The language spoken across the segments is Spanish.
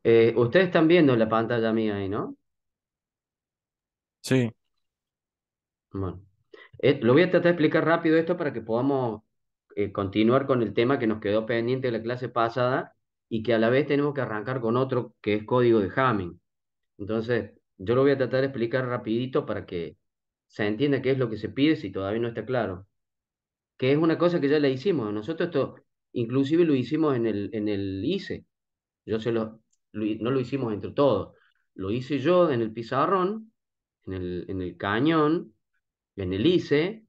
Ustedes están viendo la pantalla mía ahí, ¿no? Sí, Bueno, lo voy a tratar de explicar rápido esto para que podamos continuar con el tema que nos quedó pendiente de la clase pasada y que a la vez tenemos que arrancar con otro que es código de Hamming. Entonces, yo lo voy a tratar de explicar rapidito para que se entienda qué es lo que se pide si todavía no está claro. Que es una cosa que ya la hicimos. Nosotros esto, inclusive lo hicimos en el ICE. Yo no lo hicimos entre todos. Lo hice yo en el pizarrón, en el cañón, en el ICE,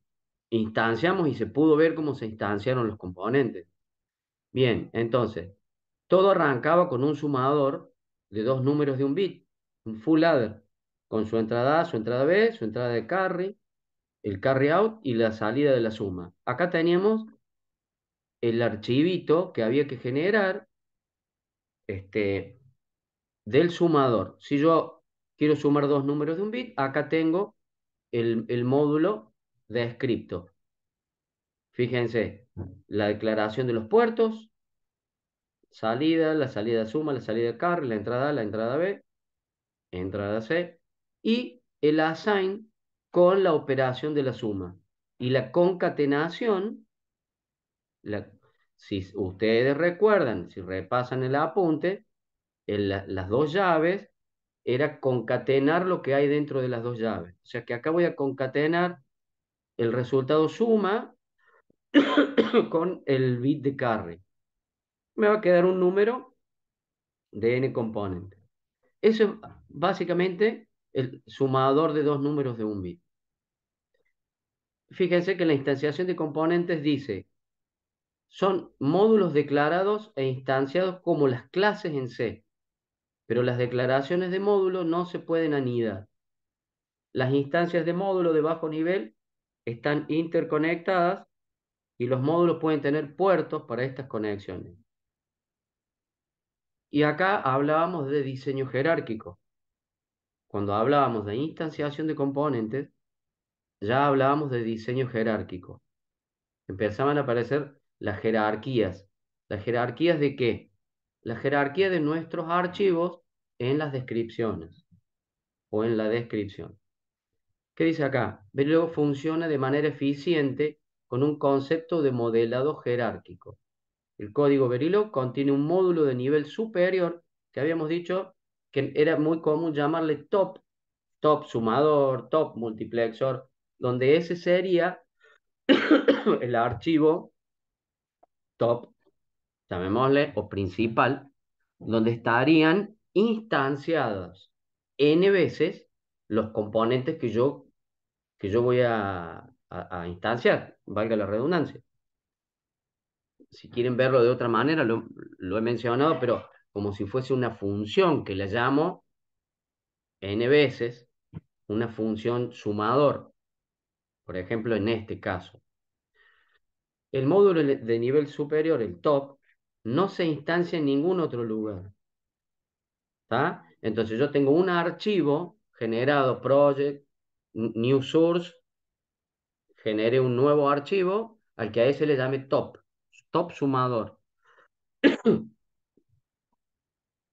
instanciamos y se pudo ver cómo se instanciaron los componentes. Bien, entonces, todo arrancaba con un sumador de dos números de un bit, un full adder, con su entrada A, su entrada B, su entrada de carry, el carry out y la salida de la suma. Acá teníamos el archivito que había que generar este, del sumador. Si yo quiero sumar dos números de un bit, acá tengo el módulo de scripto. Fíjense, la declaración de los puertos, salida, la salida suma, la salida carry, la entrada A, la entrada B, entrada C, y el assign con la operación de la suma. Y la concatenación, la- si ustedes recuerdan, si repasan el apunte, las dos llaves era concatenar lo que hay dentro de las dos llaves. O sea que acá voy a concatenar el resultado suma con el bit de carry. Me va a quedar un número de n componentes. Eso es básicamente el sumador de dos números de un bit. Fíjense que en la instanciación de componentes dice, son módulos declarados e instanciados como las clases en C, pero las declaraciones de módulo no se pueden anidar. Las instancias de módulo de bajo nivel están interconectadas y los módulos pueden tener puertos para estas conexiones. Y acá hablábamos de diseño jerárquico. Cuando hablábamos de instanciación de componentes, ya hablábamos de diseño jerárquico. Empezaban a aparecer las jerarquías. ¿Las jerarquías de qué? La jerarquía de nuestros archivos en las descripciones o en la descripción. ¿Qué dice acá? Verilog funciona de manera eficiente con un concepto de modelado jerárquico. El código Verilog contiene un módulo de nivel superior que habíamos dicho que era muy común llamarle top, top sumador, top multiplexor, donde ese sería el archivo top, llamémosle, o principal, donde estarían instanciados n veces los componentes que yo voy a instanciar, valga la redundancia. Si quieren verlo de otra manera, lo he mencionado, pero como si fuese una función que la llamo n veces, una función sumador, por ejemplo, en este caso. El módulo de nivel superior, el top, no se instancia en ningún otro lugar. ¿Está? Entonces yo tengo un archivo generado project, new source, genere un nuevo archivo al que a ese le llame top, top sumador.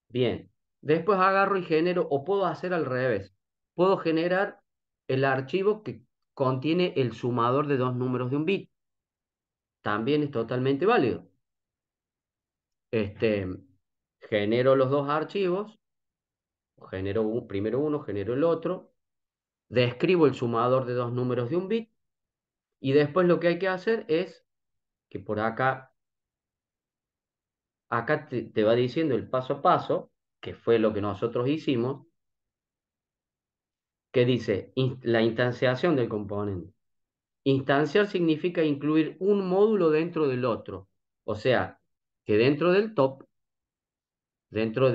Bien, después agarro y genero, o puedo hacer al revés. Puedo generar el archivo que contiene el sumador de dos números de un bit. También es totalmente válido. Este, genero los dos archivos, genero primero uno, genero el otro, describo el sumador de dos números de un bit y después lo que hay que hacer es que por acá te va diciendo el paso a paso, que fue lo que nosotros hicimos, que dice la instanciación del componente. Instanciar significa incluir un módulo dentro del otro. O sea, que dentro del top, dentro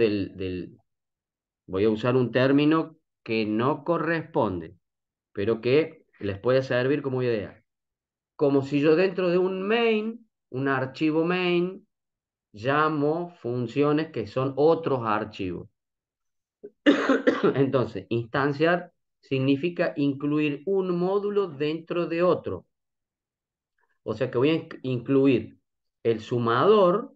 voy a usar un término que no corresponde, pero que les puede servir como idea. Como si yo dentro de un main, un archivo main, llamo funciones que son otros archivos. Entonces, instanciar significa incluir un módulo dentro de otro. O sea que voy a incluir el sumador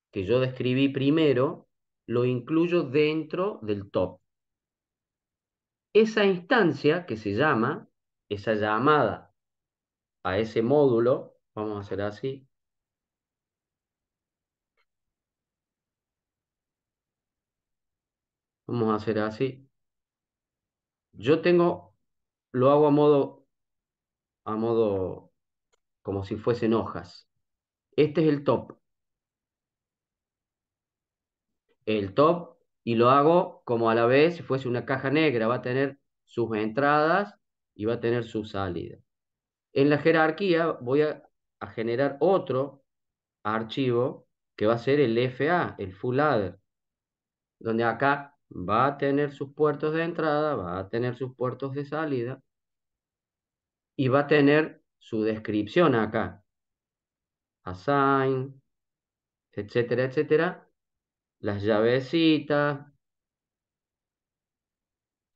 que yo describí primero, lo incluyo dentro del top. Esa instancia que se llama, esa llamada a ese módulo, vamos a hacer así, vamos a hacer así. Yo tengo, lo hago a modo, como si fuesen hojas. Este es el top. El top, y lo hago como a la vez si fuese una caja negra, va a tener sus entradas y va a tener sus salidas. En la jerarquía voy a generar otro archivo que va a ser el FA, el full adder, donde acá va a tener sus puertos de entrada, va a tener sus puertos de salida y va a tener su descripción acá, assign, etcétera, etcétera, las llavecitas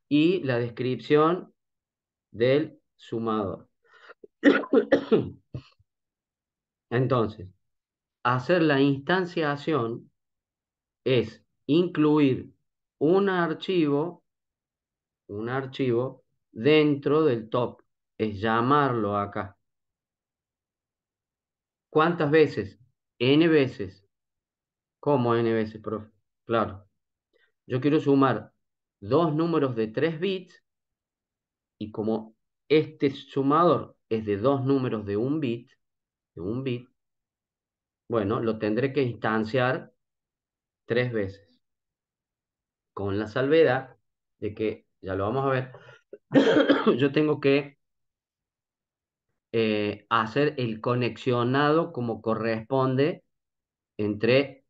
y la descripción del sumador. Entonces, hacer la instanciación es incluir un archivo, un archivo dentro del top, es llamarlo acá. ¿Cuántas veces? N veces. ¿Cómo N veces, profe? Claro. Yo quiero sumar dos números de 3 bits y como este sumador es de dos números de un bit, bueno, lo tendré que instanciar 3 veces, con la salvedad de que, ya lo vamos a ver, yo tengo que hacer el conexionado como corresponde entre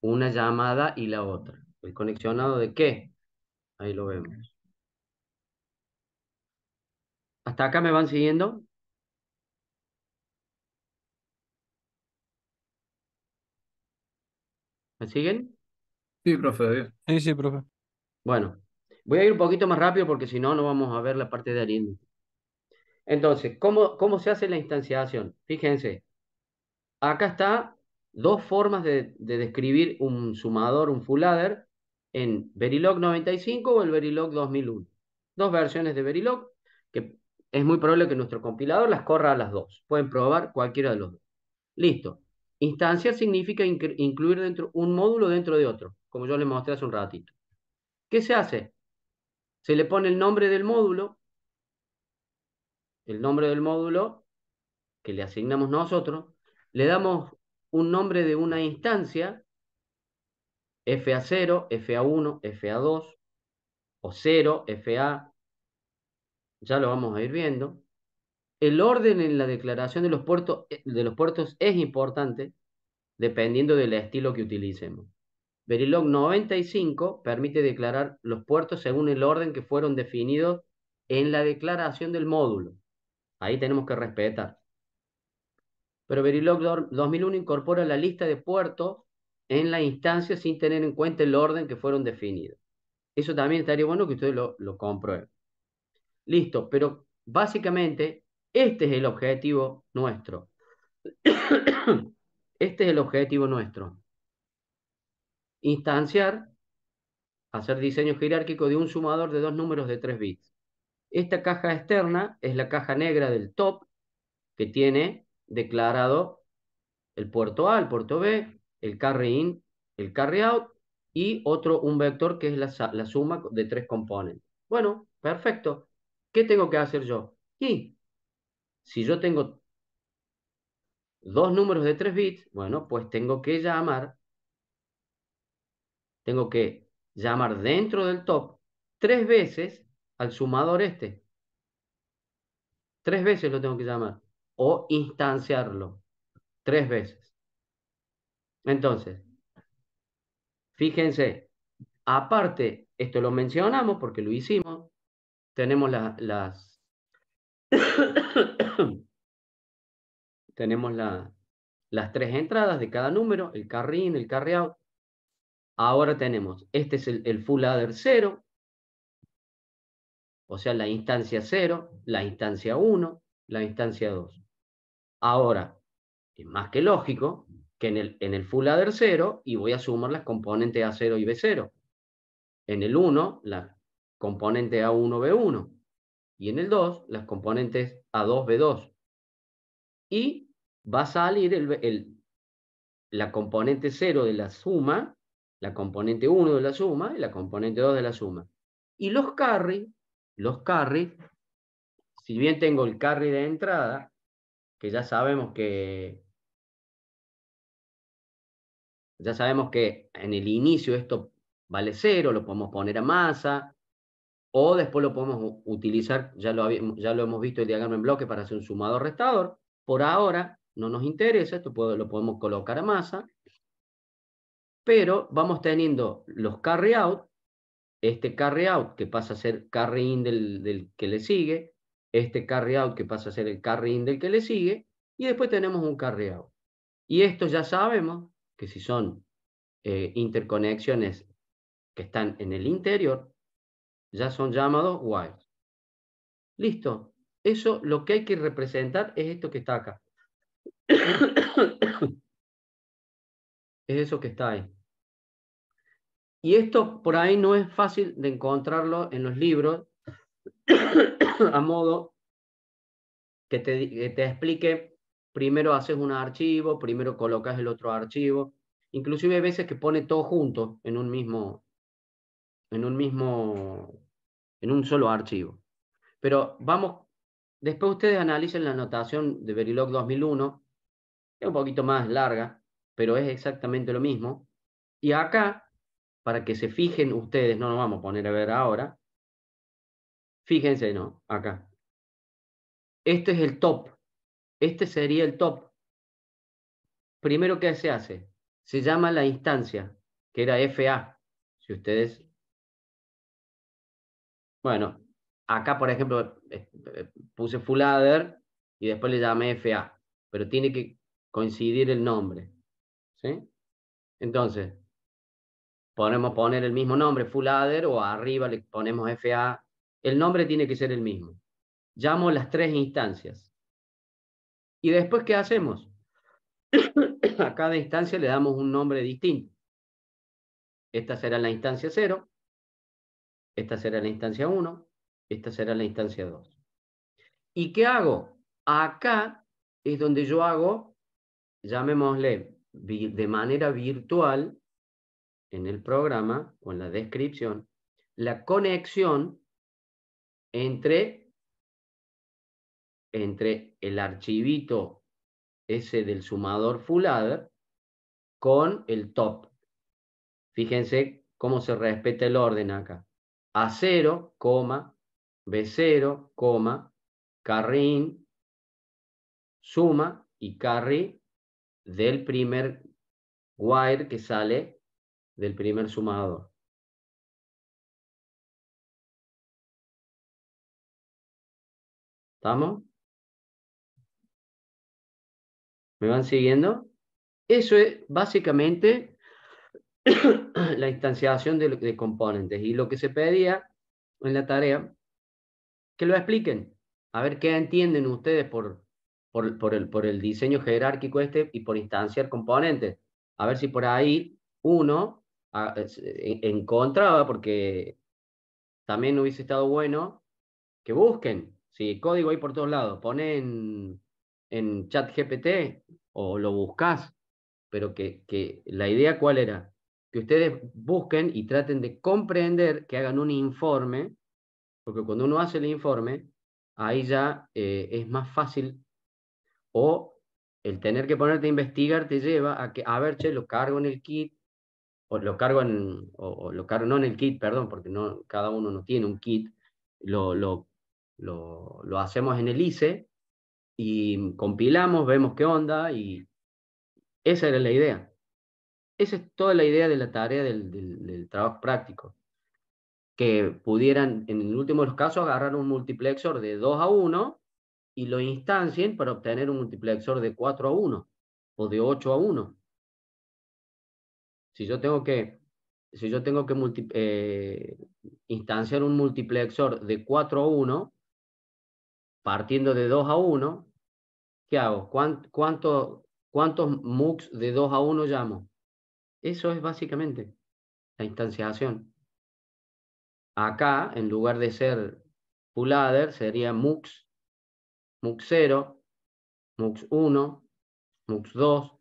una llamada y la otra. ¿El conexionado de qué? Ahí lo vemos. ¿Hasta acá me van siguiendo? ¿Me siguen? Sí, profe, David. Sí, sí, profe. Bueno, voy a ir un poquito más rápido porque si no, no vamos a ver la parte de aritmética. Entonces, ¿cómo se hace la instanciación? Fíjense, acá está dos formas de describir un sumador, un full adder, en Verilog 95 o el Verilog 2001. Dos versiones de Verilog que es muy probable que nuestro compilador las corra a las dos. Pueden probar cualquiera de los dos. Listo. Instanciar significa incluir dentro un módulo dentro de otro, como yo les mostré hace un ratito. ¿Qué se hace? Se le pone el nombre del módulo que le asignamos nosotros, le damos un nombre de una instancia, FA0, FA1, FA2, o 0, FA, ya lo vamos a ir viendo. El orden en la declaración de los puertos es importante dependiendo del estilo que utilicemos. Verilog 95 permite declarar los puertos según el orden que fueron definidos en la declaración del módulo. Ahí tenemos que respetar. Pero Verilog 2001 incorpora la lista de puertos en la instancia sin tener en cuenta el orden que fueron definidos. Eso también estaría bueno que ustedes lo comprueben. Listo, pero básicamente este es el objetivo nuestro. Este es el objetivo nuestro. Instanciar, hacer diseño jerárquico de un sumador de dos números de 3 bits. Esta caja externa es la caja negra del top que tiene declarado el puerto A, el puerto B, el carry in, el carry out y un vector que es la suma de tres componentes. Bueno, perfecto. ¿Qué tengo que hacer yo? Y si yo tengo dos números de 3 bits, bueno, pues tengo que llamar dentro del top tres veces al sumador este. Tres veces lo tengo que llamar. O instanciarlo. Tres veces. Entonces, fíjense, aparte, esto lo mencionamos porque lo hicimos, tenemos tenemos las tres entradas de cada número, el carry in, el carry out. Ahora tenemos, este es el full adder 0, o sea, la instancia 0, la instancia 1, la instancia 2. Ahora, es más que lógico que en el full adder 0 y voy a sumar las componentes A0 y B0. En el 1, la componente A1, B1. Y en el 2, las componentes A2, B2. Y va a salir la componente 0 de la suma, la componente 1 de la suma y la componente 2 de la suma. Y los carry, si bien tengo el carry de entrada, que ya sabemos que en el inicio esto vale 0, lo podemos poner a masa, o después lo podemos utilizar, ya lo hemos visto el diagrama en bloque para hacer un sumador restador. Por ahora no nos interesa, esto lo podemos colocar a masa, pero vamos teniendo los carry out, este carry out que pasa a ser carry in del que le sigue, este carry out que pasa a ser el carry in del que le sigue, y después tenemos un carry out. Y esto ya sabemos que si son interconexiones que están en el interior, ya son llamados wires. Listo. Eso lo que hay que representar es esto que está acá. Es eso que está ahí. Y esto por ahí no es fácil de encontrarlo en los libros, a modo que te explique, primero haces un archivo, primero colocas el otro archivo. Inclusive hay veces que pone todo junto en un solo archivo. Pero vamos, después ustedes analicen la notación de Verilog 2001, es un poquito más larga, pero es exactamente lo mismo. Y acá, para que se fijen ustedes, no nos vamos a poner a ver ahora, fíjense, ¿no? Acá. Este es el top. Este sería el top. Primero, ¿qué se hace? Se llama la instancia, que era FA. Si ustedes, bueno, acá, por ejemplo, puse full adder y después le llamé FA, pero tiene que coincidir el nombre, ¿sí? Entonces, podemos poner el mismo nombre, full adder, o arriba le ponemos FA. El nombre tiene que ser el mismo. Llamo las tres instancias. ¿Y después qué hacemos? A cada instancia le damos un nombre distinto. Esta será la instancia 0, esta será la instancia 1, esta será la instancia 2. ¿Y qué hago? Acá es donde yo hago, llamémosle de manera virtual, en el programa o en la descripción, la conexión entre el archivito ese del sumador full adder con el top. Fíjense cómo se respeta el orden acá. A0, B0, carry in, suma y carry del primer wire que sale del primer sumador. ¿Estamos? ¿Me van siguiendo? Eso es básicamente la instanciación de componentes. Y lo que se pedía en la tarea, que lo expliquen. A ver qué entienden ustedes por el diseño jerárquico este y por instanciar componentes. A ver si por ahí uno encontraba, porque también hubiese estado bueno que busquen. Si código hay por todos lados, pone en ChatGPT o lo buscas, pero que la idea cuál era, que ustedes busquen y traten de comprender, que hagan un informe, porque cuando uno hace el informe, ahí ya es más fácil, o el tener que ponerte a investigar te lleva a que, a ver, che, lo cargo en el kit, o lo cargo no en el kit, perdón, porque no, cada uno no tiene un kit, lo, lo, lo hacemos en el ICE y compilamos, vemos qué onda, y esa era la idea. Esa es toda la idea de la tarea del trabajo práctico. Que pudieran, en el último de los casos, agarrar un multiplexor de 2 a 1 y lo instancien para obtener un multiplexor de 4 a 1 o de 8 a 1. Si yo tengo que, si yo tengo que instanciar un multiplexor de 4 a 1, partiendo de 2 a 1, ¿qué hago? ¿Cuántos MUX de 2 a 1 llamo? Eso es básicamente la instanciación. Acá, en lugar de ser full adder, sería MUX, MUX 0, MUX 1, MUX 2,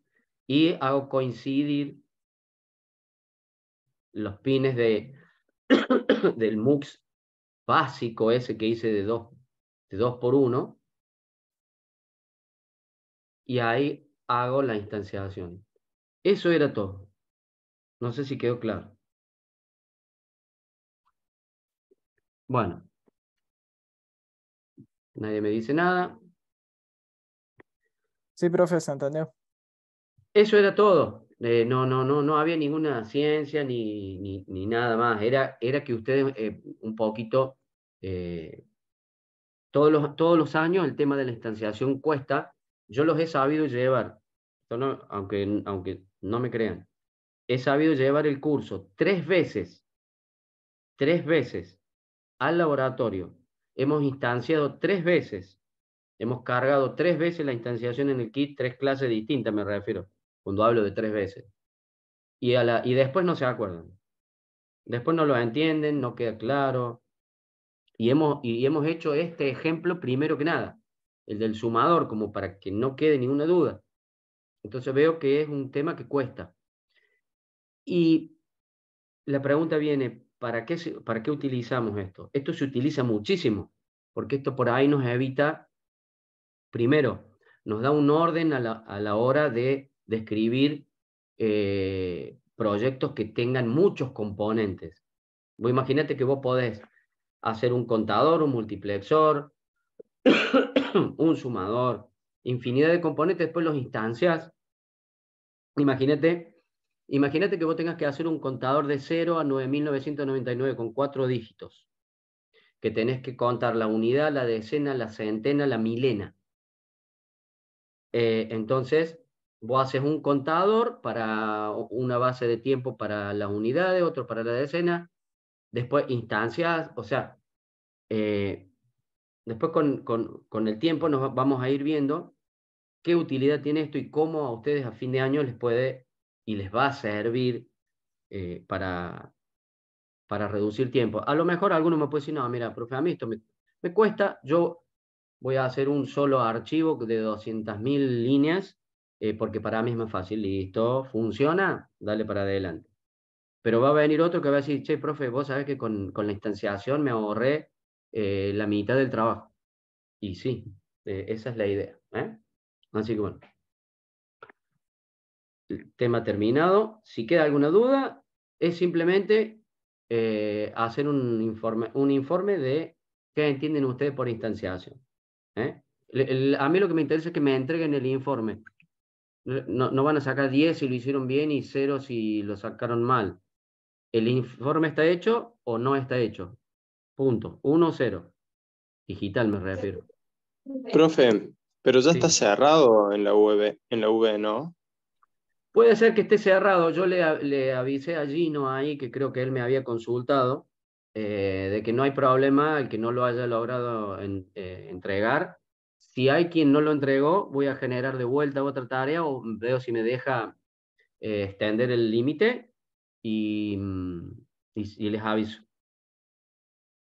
y hago coincidir los pines del MUX básico ese que hice de 2 por 1, y ahí hago la instanciación. Eso era todo. No sé si quedó claro. Bueno, nadie me dice nada. Sí, profe, se entendió. Eso era todo. No había ninguna ciencia ni nada más. Era que ustedes un poquito, todos los años el tema de la instanciación cuesta. Yo los he sabido llevar, esto no, aunque no me crean, he sabido llevar el curso 3 veces al laboratorio. Hemos instanciado 3 veces. Hemos cargado 3 veces la instanciación en el kit, 3 clases distintas me refiero, cuando hablo de 3 veces. Y después no se acuerdan. Después no lo entienden, no queda claro. Y hemos hecho este ejemplo primero que nada, el del sumador, como para que no quede ninguna duda. Entonces veo que es un tema que cuesta. Y la pregunta viene, ¿para qué utilizamos esto? Esto se utiliza muchísimo, porque esto por ahí nos evita, primero, nos da un orden a la hora de describir proyectos que tengan muchos componentes. Vos imagínate que vos podés hacer un contador, un multiplexor, un sumador, infinidad de componentes, después los instancias. Imagínate, imagínate que vos tengas que hacer un contador de 0 a 9.999 con 4 dígitos, que tenés que contar la unidad, la decena, la centena, la milena. Entonces, vos haces un contador para una base de tiempo para las unidades, otro para la decena, después instancias, o sea, después con el tiempo nos vamos a ir viendo qué utilidad tiene esto y cómo a ustedes a fin de año les puede y les va a servir eh, para, para reducir tiempo. A lo mejor alguno me puede decir, no, mira, profe, a mí esto me cuesta, yo voy a hacer un solo archivo de 200.000 líneas, porque para mí es más fácil, listo, funciona, dale para adelante. Pero va a venir otro que va a decir, che, profe, vos sabés que con la instanciación me ahorré la mitad del trabajo. Y sí, esa es la idea. Así que bueno, el tema terminado. Si queda alguna duda, es simplemente hacer un informe de qué entienden ustedes por instanciación. ¿eh? A mí lo que me interesa es que me entreguen el informe. No van a sacar 10 si lo hicieron bien y 0 si lo sacaron mal. ¿El informe está hecho o no está hecho? Punto. 1 0. Digital me refiero. Profe, pero ya está Sí. cerrado en la UB, ¿no? Puede ser que esté cerrado. Yo le avisé a Gino ahí, que creo que él me había consultado, de que no hay problema el que no lo haya logrado entregar. Si hay quien no lo entregó, voy a generar de vuelta otra tarea o veo si me deja extender el límite y les aviso.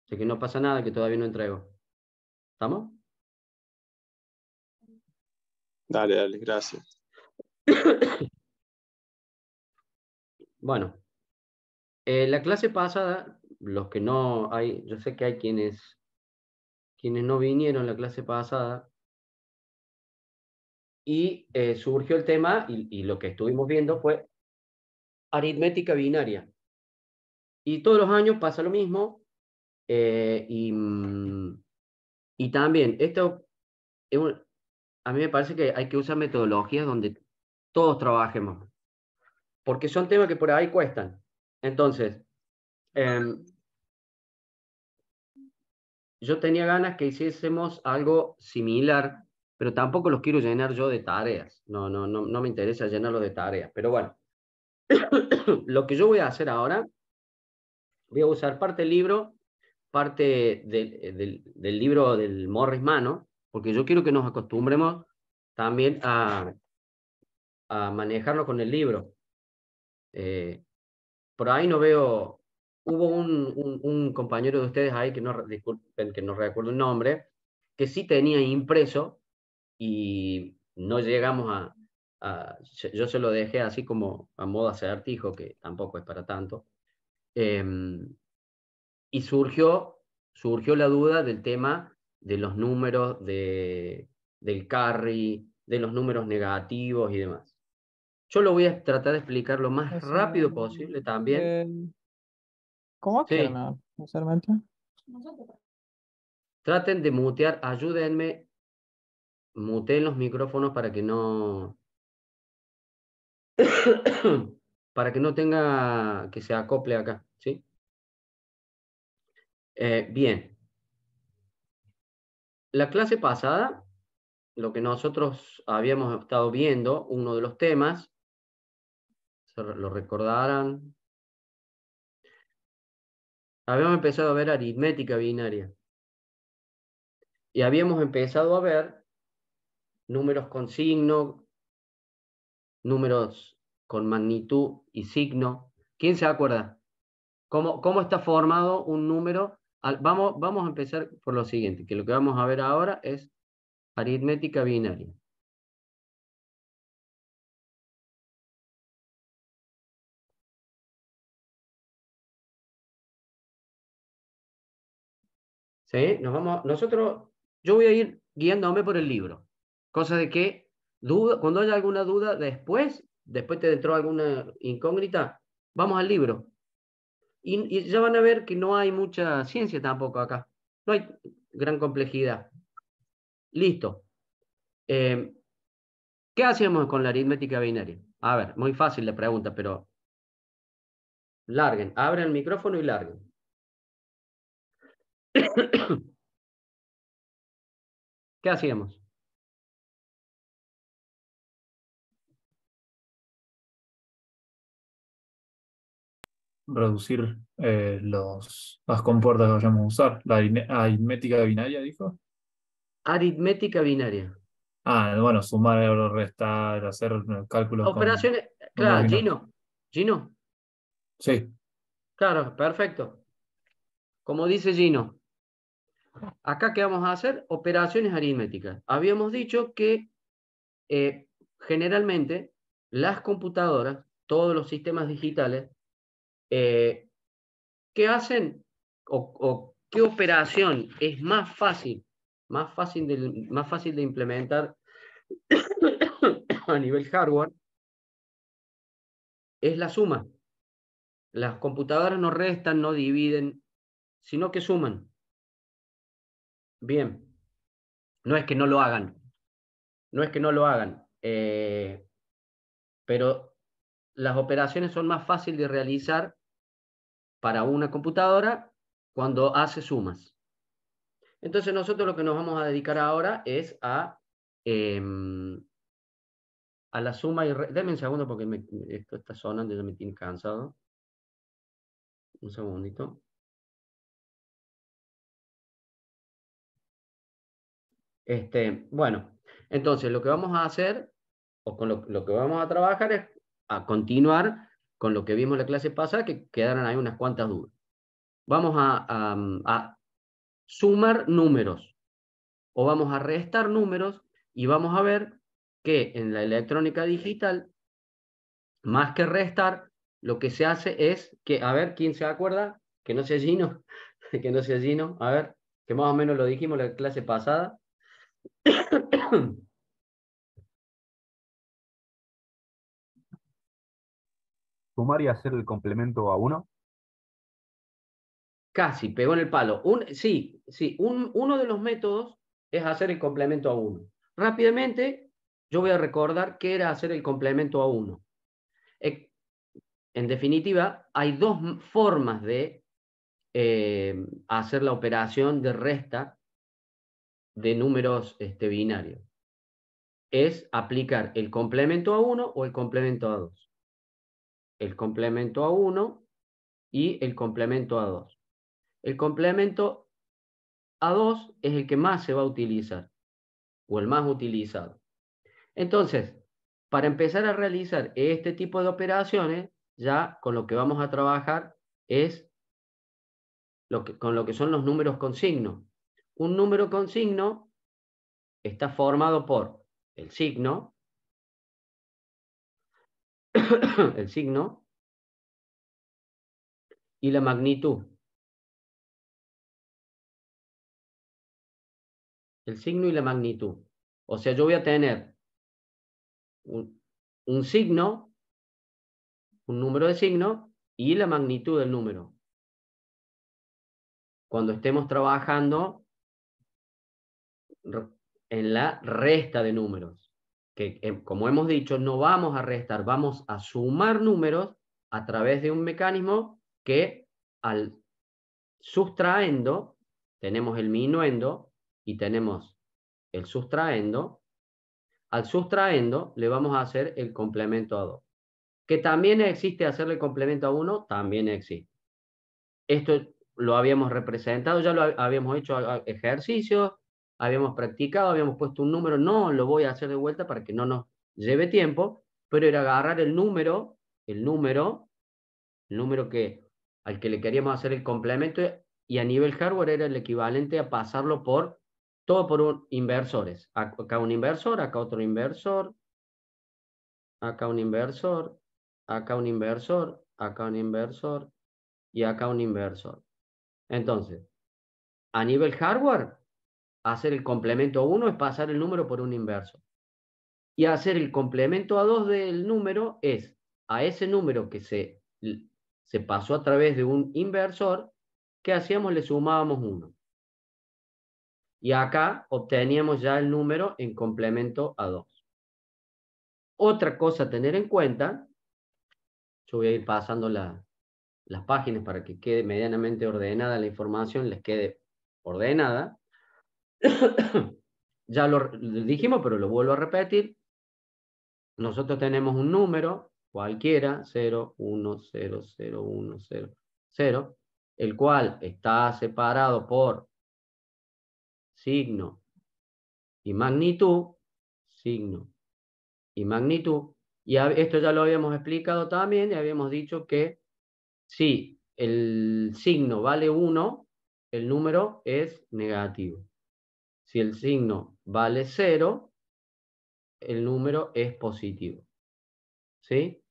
Así que no pasa nada que todavía no entrego. ¿Estamos? Dale, dale, gracias. Bueno, la clase pasada, los que no hay, yo sé que hay quienes no vinieron la clase pasada, y surgió el tema, y lo que estuvimos viendo fue aritmética binaria. Y todos los años pasa lo mismo, y también, esto, a mí me parece que hay que usar metodologías donde todos trabajemos, porque son temas que por ahí cuestan. Entonces, yo tenía ganas que hiciésemos algo similar, pero tampoco los quiero llenar yo de tareas. No me interesa llenarlo de tareas. Pero bueno, lo que yo voy a hacer ahora, voy a usar parte del libro, parte del libro del Morris Mano, porque yo quiero que nos acostumbremos también a manejarlo con el libro. Por ahí no veo, hubo un compañero de ustedes ahí, que no, disculpen que no recuerdo el nombre, que sí tenía impreso y no llegamos yo se lo dejé así como a modo acertijo, que tampoco es para tanto. Y surgió la duda del tema de los números del carry, de los números negativos y demás. Yo lo voy a tratar de explicar lo más Eso, rápido posible también. como quieran, Sí, sinceramente. traten de mutear, ayúdenme, muteen los micrófonos para que no, para que no tenga que se acople acá, ¿sí? Bien, la clase pasada, lo que nosotros habíamos estado viendo, uno de los temas, lo recordarán, habíamos empezado a ver aritmética binaria. Y habíamos empezado a ver números con signo, números con magnitud y signo. ¿Quién se acuerda? ¿Cómo está formado un número? Vamos a empezar por lo siguiente, que lo que vamos a ver ahora es aritmética binaria. ¿Sí? Yo voy a ir guiándome por el libro. Cosa de que cuando haya alguna duda después te entró alguna incógnita, vamos al libro. Y ya van a ver que no hay mucha ciencia tampoco acá. No hay gran complejidad. Listo. ¿Qué hacíamos con la aritmética binaria? A ver, muy fácil la pregunta, pero larguen, abran el micrófono y larguen. ¿Qué hacíamos? Reducir las compuertas que vayamos a usar. La aritmética binaria, dijo. Aritmética binaria. Ah, bueno, sumar, restar, hacer cálculos con Operaciones, números claro, binarios. Gino, Sí, claro, perfecto. Como dice Gino, acá ¿qué vamos a hacer? Operaciones aritméticas. Habíamos dicho que generalmente las computadoras, todos los sistemas digitales, ¿qué hacen o qué operación es más fácil de implementar a nivel hardware? Es la suma. Las computadoras no restan, no dividen, sino que suman. Bien, no es que no lo hagan, no es que no lo hagan, pero las operaciones son más fáciles de realizar para una computadora cuando hace sumas. Entonces nosotros lo que nos vamos a dedicar ahora es eh, a la suma y... Denme un segundo porque esto está sonando y ya me tiene cansado. Un segundito. Bueno, entonces lo que vamos a hacer, o con lo que vamos a trabajar es a continuar con lo que vimos en la clase pasada, que quedaron ahí unas cuantas dudas. Vamos a sumar números, o vamos a restar números, y vamos a ver que en la electrónica digital, más que restar, lo que se hace es que, a ver, ¿quién se acuerda? Que no sea Gino, que no sea Gino, a ver, que más o menos lo dijimos en la clase pasada. Sumar y hacer el complemento a uno. Casi, pegó en el palo. Sí, uno de los métodos es hacer el complemento a uno. Rápidamente, yo voy a recordar qué era hacer el complemento a uno. En definitiva, hay dos formas de hacer la operación de resta de números binarios. Es aplicar el complemento a uno o el complemento a dos. El complemento a uno y el complemento a dos. El complemento a 2 es el que más se va a utilizar, o el más utilizado. Entonces, Para empezar a realizar este tipo de operaciones, ya con lo que vamos a trabajar es con lo que son los números con signo. Un número con signo está formado por el signo, el signo y la magnitud. El signo y la magnitud. O sea, yo voy a tener un signo, un número de signo y la magnitud del número. Cuando estemos trabajando en la resta de números, que como hemos dicho, no vamos a restar, vamos a sumar números a través de un mecanismo que al sustraendo, tenemos el minuendo y tenemos el sustraendo. Al sustraendo le vamos a hacer el complemento a 2. Que también existe hacerle complemento a 1, también existe. Esto lo habíamos representado, ya lo habíamos hecho ejercicios, habíamos practicado, habíamos puesto un número, no lo voy a hacer de vuelta para que no nos lleve tiempo, pero era agarrar el número al que le queríamos hacer el complemento, y a nivel hardware era el equivalente a pasarlo todo por inversores. Acá un inversor, acá otro inversor, acá un inversor, acá un inversor, acá un inversor y acá un inversor. Entonces, a nivel hardware, hacer el complemento a 1 es pasar el número por un inversor. Y hacer el complemento a 2 del número es a ese número que se pasó a través de un inversor, ¿qué hacíamos? Le sumábamos 1. Y acá obteníamos ya el número en complemento a 2. Otra cosa a tener en cuenta, yo voy a ir pasando las páginas para que quede medianamente ordenada la información, les quede ordenada. Ya lo dijimos, pero lo vuelvo a repetir. Nosotros tenemos un número cualquiera, 0, 1, 0, 0, 1, 0, 0, el cual está separado por signo y magnitud, signo y magnitud. Y esto ya lo habíamos explicado también, y habíamos dicho que si el signo vale 1, el número es negativo. Si el signo vale 0, el número es positivo. ¿Sí?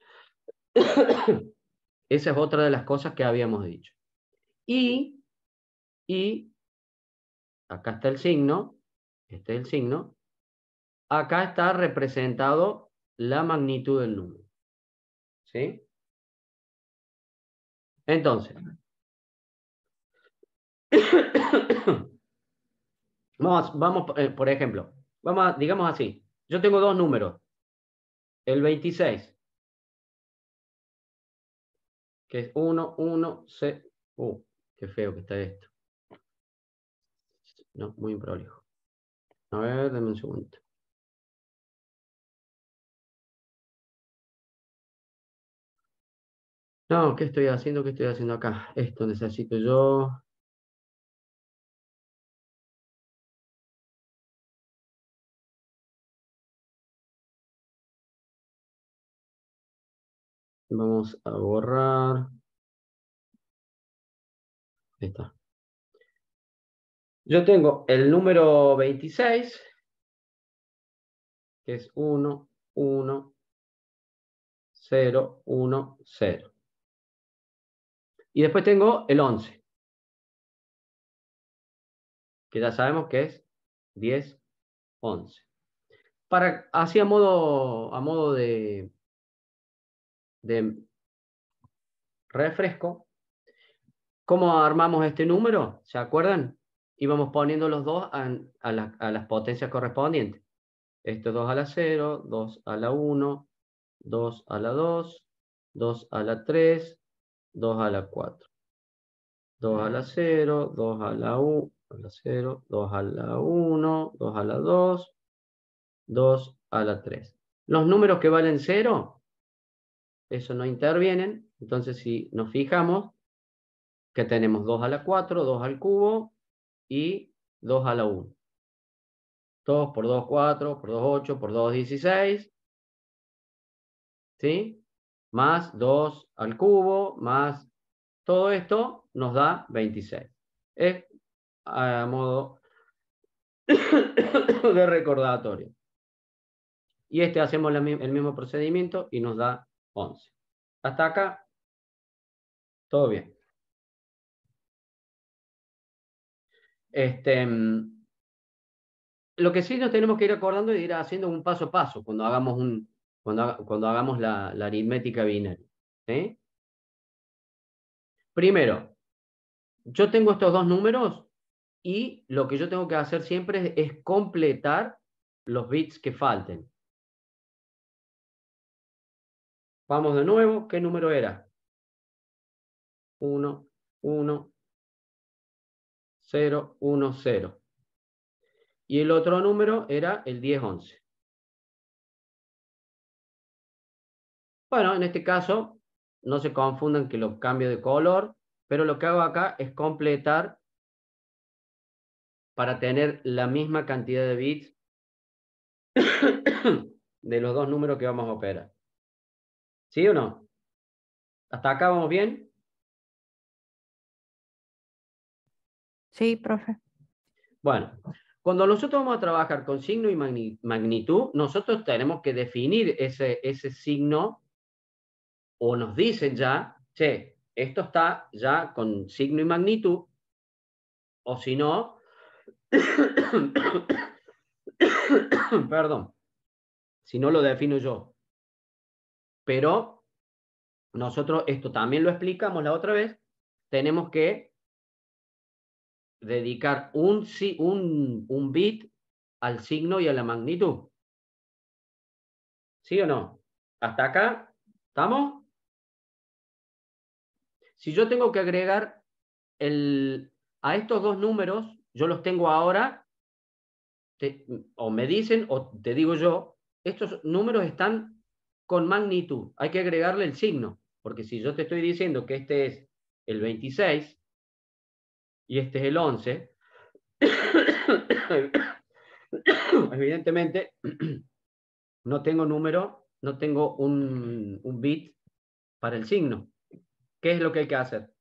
Esa es otra de las cosas que habíamos dicho. Y acá está el signo, este es el signo, acá está representado la magnitud del número. ¿Sí? Entonces, por ejemplo, digamos así, yo tengo dos números, el 26, que es 1, 1, 0, qué feo que está esto. No, muy improlijo. A ver, dame un segundo. No, ¿qué estoy haciendo? ¿Qué estoy haciendo acá? Esto necesito yo. Vamos a borrar. Ahí está. Yo tengo el número 26, que es 1, 1, 0, 1, 0. Y después tengo el 11, que ya sabemos que es 10, 11. Así a modo de refresco, ¿cómo armamos este número? ¿Se acuerdan? Íbamos poniendo los dos a las potencias correspondientes. Esto 2 a la 0, 2 a la 1, 2 a la 2, 2 a la 3, 2 a la 4. 2 a la 0, 2 a la 1, 0, 2 a la 1, 2 a la 2, 2 a la 3. Los números que valen 0, eso no intervienen. Entonces, si nos fijamos, que tenemos 2 a la 4, 2 al cubo y 2 a la 1. 2 por 2, 4, por 2, 8, por 2, 16. ¿sí? Más 2 al cubo, más todo esto nos da 26. Es a modo de recordatorio. Y hacemos el mismo procedimiento y nos da 11. Hasta acá, todo bien. Lo que sí nos tenemos que ir acordando es ir haciendo un paso a paso cuando hagamos, cuando hagamos la aritmética binaria. ¿Sí? Primero, yo tengo estos dos números y lo que yo tengo que hacer siempre es completar los bits que falten. Vamos de nuevo, ¿qué número era? 1, 1, 0, 1, 0. Y el otro número era el 10, 11. Bueno, en este caso, no se confundan que lo cambio de color, pero lo que hago acá es completar para tener la misma cantidad de bits de los dos números que vamos a operar. ¿Sí o no? ¿Hasta acá vamos bien? Sí, profe. Bueno, cuando nosotros vamos a trabajar con signo y magnitud, nosotros tenemos que definir ese signo, o nos dicen ya, che, esto está ya con signo y magnitud, o si no, perdón, si no lo defino yo. Pero nosotros esto también lo explicamos la otra vez, tenemos que dedicar un bit al signo y a la magnitud. ¿Sí o no? ¿Hasta acá? ¿Estamos? Si yo tengo que agregar a estos dos números, yo los tengo ahora, o me dicen, o te digo yo, estos números están con magnitud. Hay que agregarle el signo, porque si yo te estoy diciendo que este es el 26 y este es el 11, evidentemente no tengo número, no tengo un bit para el signo. ¿Qué es lo que hay que hacer?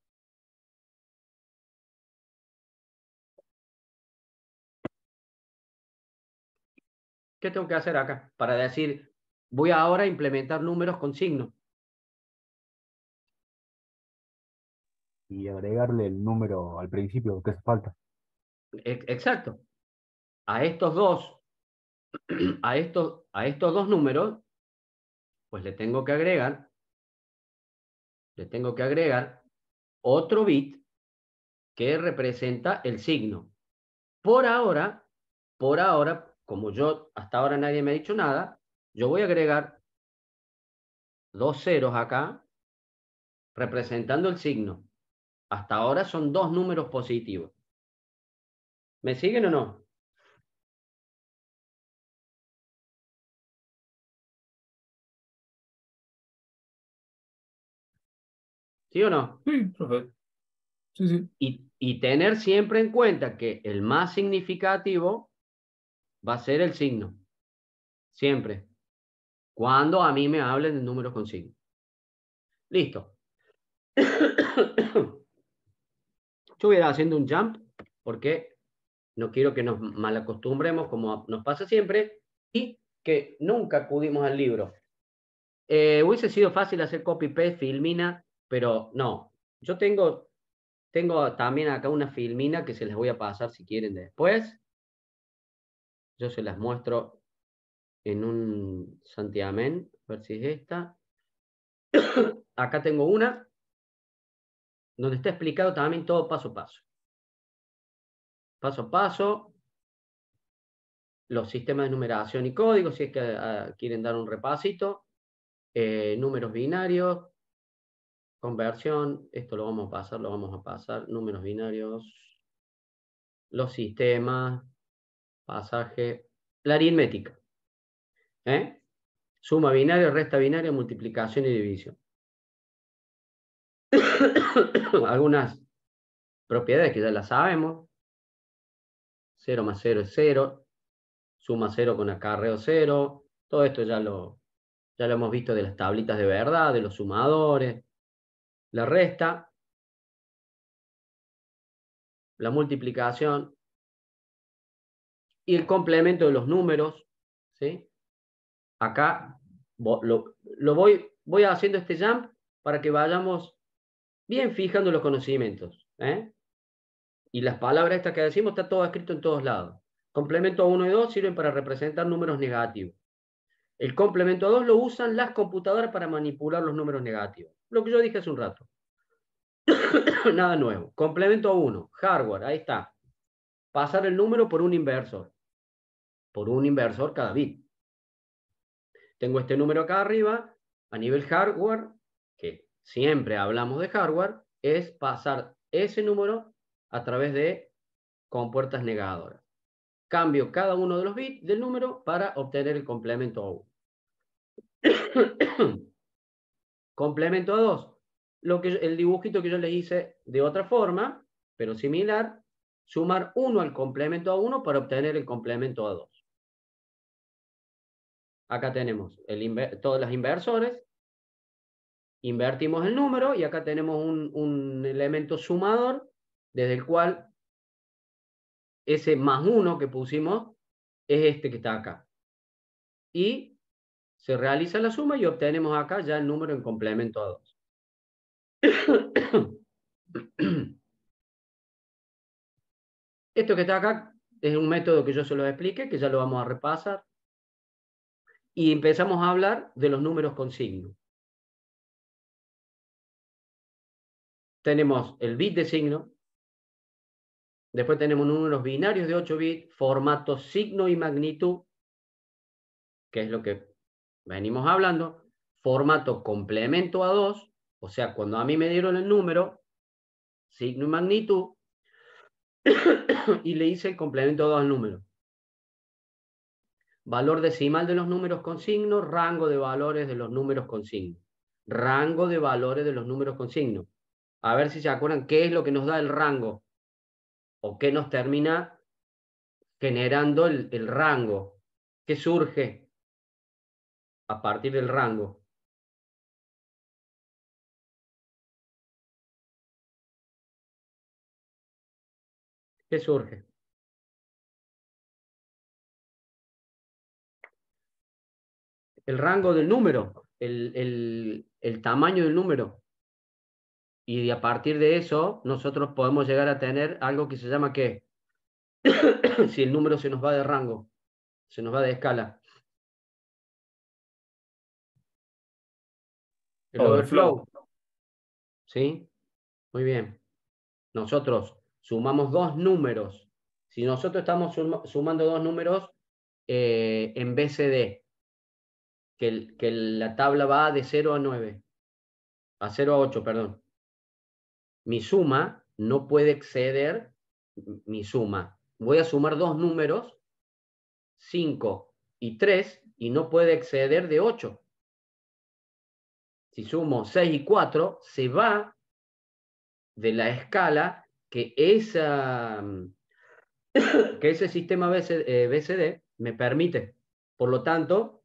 ¿Qué tengo que hacer acá? Para decir, voy ahora a implementar números con signo. Y agregarle el número al principio que hace falta. Exacto. A estos dos, a estos dos números, pues le tengo que agregar otro bit que representa el signo. Por ahora, como yo hasta ahora nadie me ha dicho nada, yo voy a agregar dos ceros acá representando el signo. Hasta ahora son dos números positivos. ¿Me siguen o no? ¿Sí o no? Sí, profe. Sí, sí. Y tener siempre en cuenta que el más significativo va a ser el signo. Siempre. Cuando a mí me hablen de números con signo. Listo. Yo voy a ir haciendo un jump porque no quiero que nos malacostumbremos como nos pasa siempre y que nunca acudimos al libro. Hubiese sido fácil hacer copy-paste, filmina, pero no. Yo tengo también acá una filmina que se les voy a pasar si quieren después. Yo se las muestro en un santiamén, a ver si es esta. Acá tengo una donde está explicado también todo paso a paso. Paso a paso, los sistemas de numeración y código, si es que quieren dar un repasito, números binarios, conversión, esto lo vamos a pasar, números binarios, los sistemas, pasaje, la aritmética, suma binaria, resta binaria, multiplicación y división. Algunas propiedades que ya las sabemos, 0 más 0 es 0, suma 0 con acarreo 0, todo esto ya lo Ya lo hemos visto de las tablitas de verdad, de los sumadores, la resta, la multiplicación y el complemento de los números, ¿sí? Acá voy haciendo este jump para que vayamos bien fijando los conocimientos, ¿eh? Y las palabras estas que decimos está todo escrito en todos lados. Complemento 1 y 2 sirven para representar números negativos. El complemento 2 lo usan las computadoras para manipular los números negativos. Lo que yo dije hace un rato. Nada nuevo. Complemento 1, hardware, ahí está. Pasar el número por un inversor. Por un inversor cada bit. Tengo este número acá arriba. A nivel hardware, que siempre hablamos de hardware, es pasar ese número a través de compuertas negadoras. Cambio cada uno de los bits del número para obtener el complemento a 1. Complemento a 2. El dibujito que yo les hice de otra forma, pero similar, sumar 1 al complemento a 1 para obtener el complemento a 2. Acá tenemos todas las inversores, invertimos el número y acá tenemos un elemento sumador desde el cual ese más 1 que pusimos es este que está acá. Y se realiza la suma y obtenemos acá ya el número en complemento a 2. Esto que está acá es un método que yo se lo explique, que ya lo vamos a repasar. Y empezamos a hablar de los números con signo. Tenemos el bit de signo, después tenemos números binarios de 8 bits, formato signo y magnitud, que es lo que venimos hablando, formato complemento a 2, o sea, cuando a mí me dieron el número, signo y magnitud, y le hice el complemento a 2 al número. Valor decimal de los números con signo, rango de valores de los números con signo. Rango de valores de los números con signo. A ver si se acuerdan qué es lo que nos da el rango, o qué nos termina generando el rango. ¿Qué surge a partir del rango? ¿Qué surge? El rango del número, el tamaño del número. Y a partir de eso, nosotros podemos llegar a tener algo que se llama ¿qué? Si el número se nos va de rango, se nos va de escala. El overflow. ¿Sí? Muy bien. Nosotros sumamos dos números. Si nosotros estamos sumando dos números en BCD, que la tabla va de 0 a 9, a 0 a 8, perdón. Mi suma no puede exceder mi suma. Voy a sumar dos números, 5 y 3, y no puede exceder de 8. Si sumo 6 y 4, se va de la escala que ese sistema BCD me permite. Por lo tanto,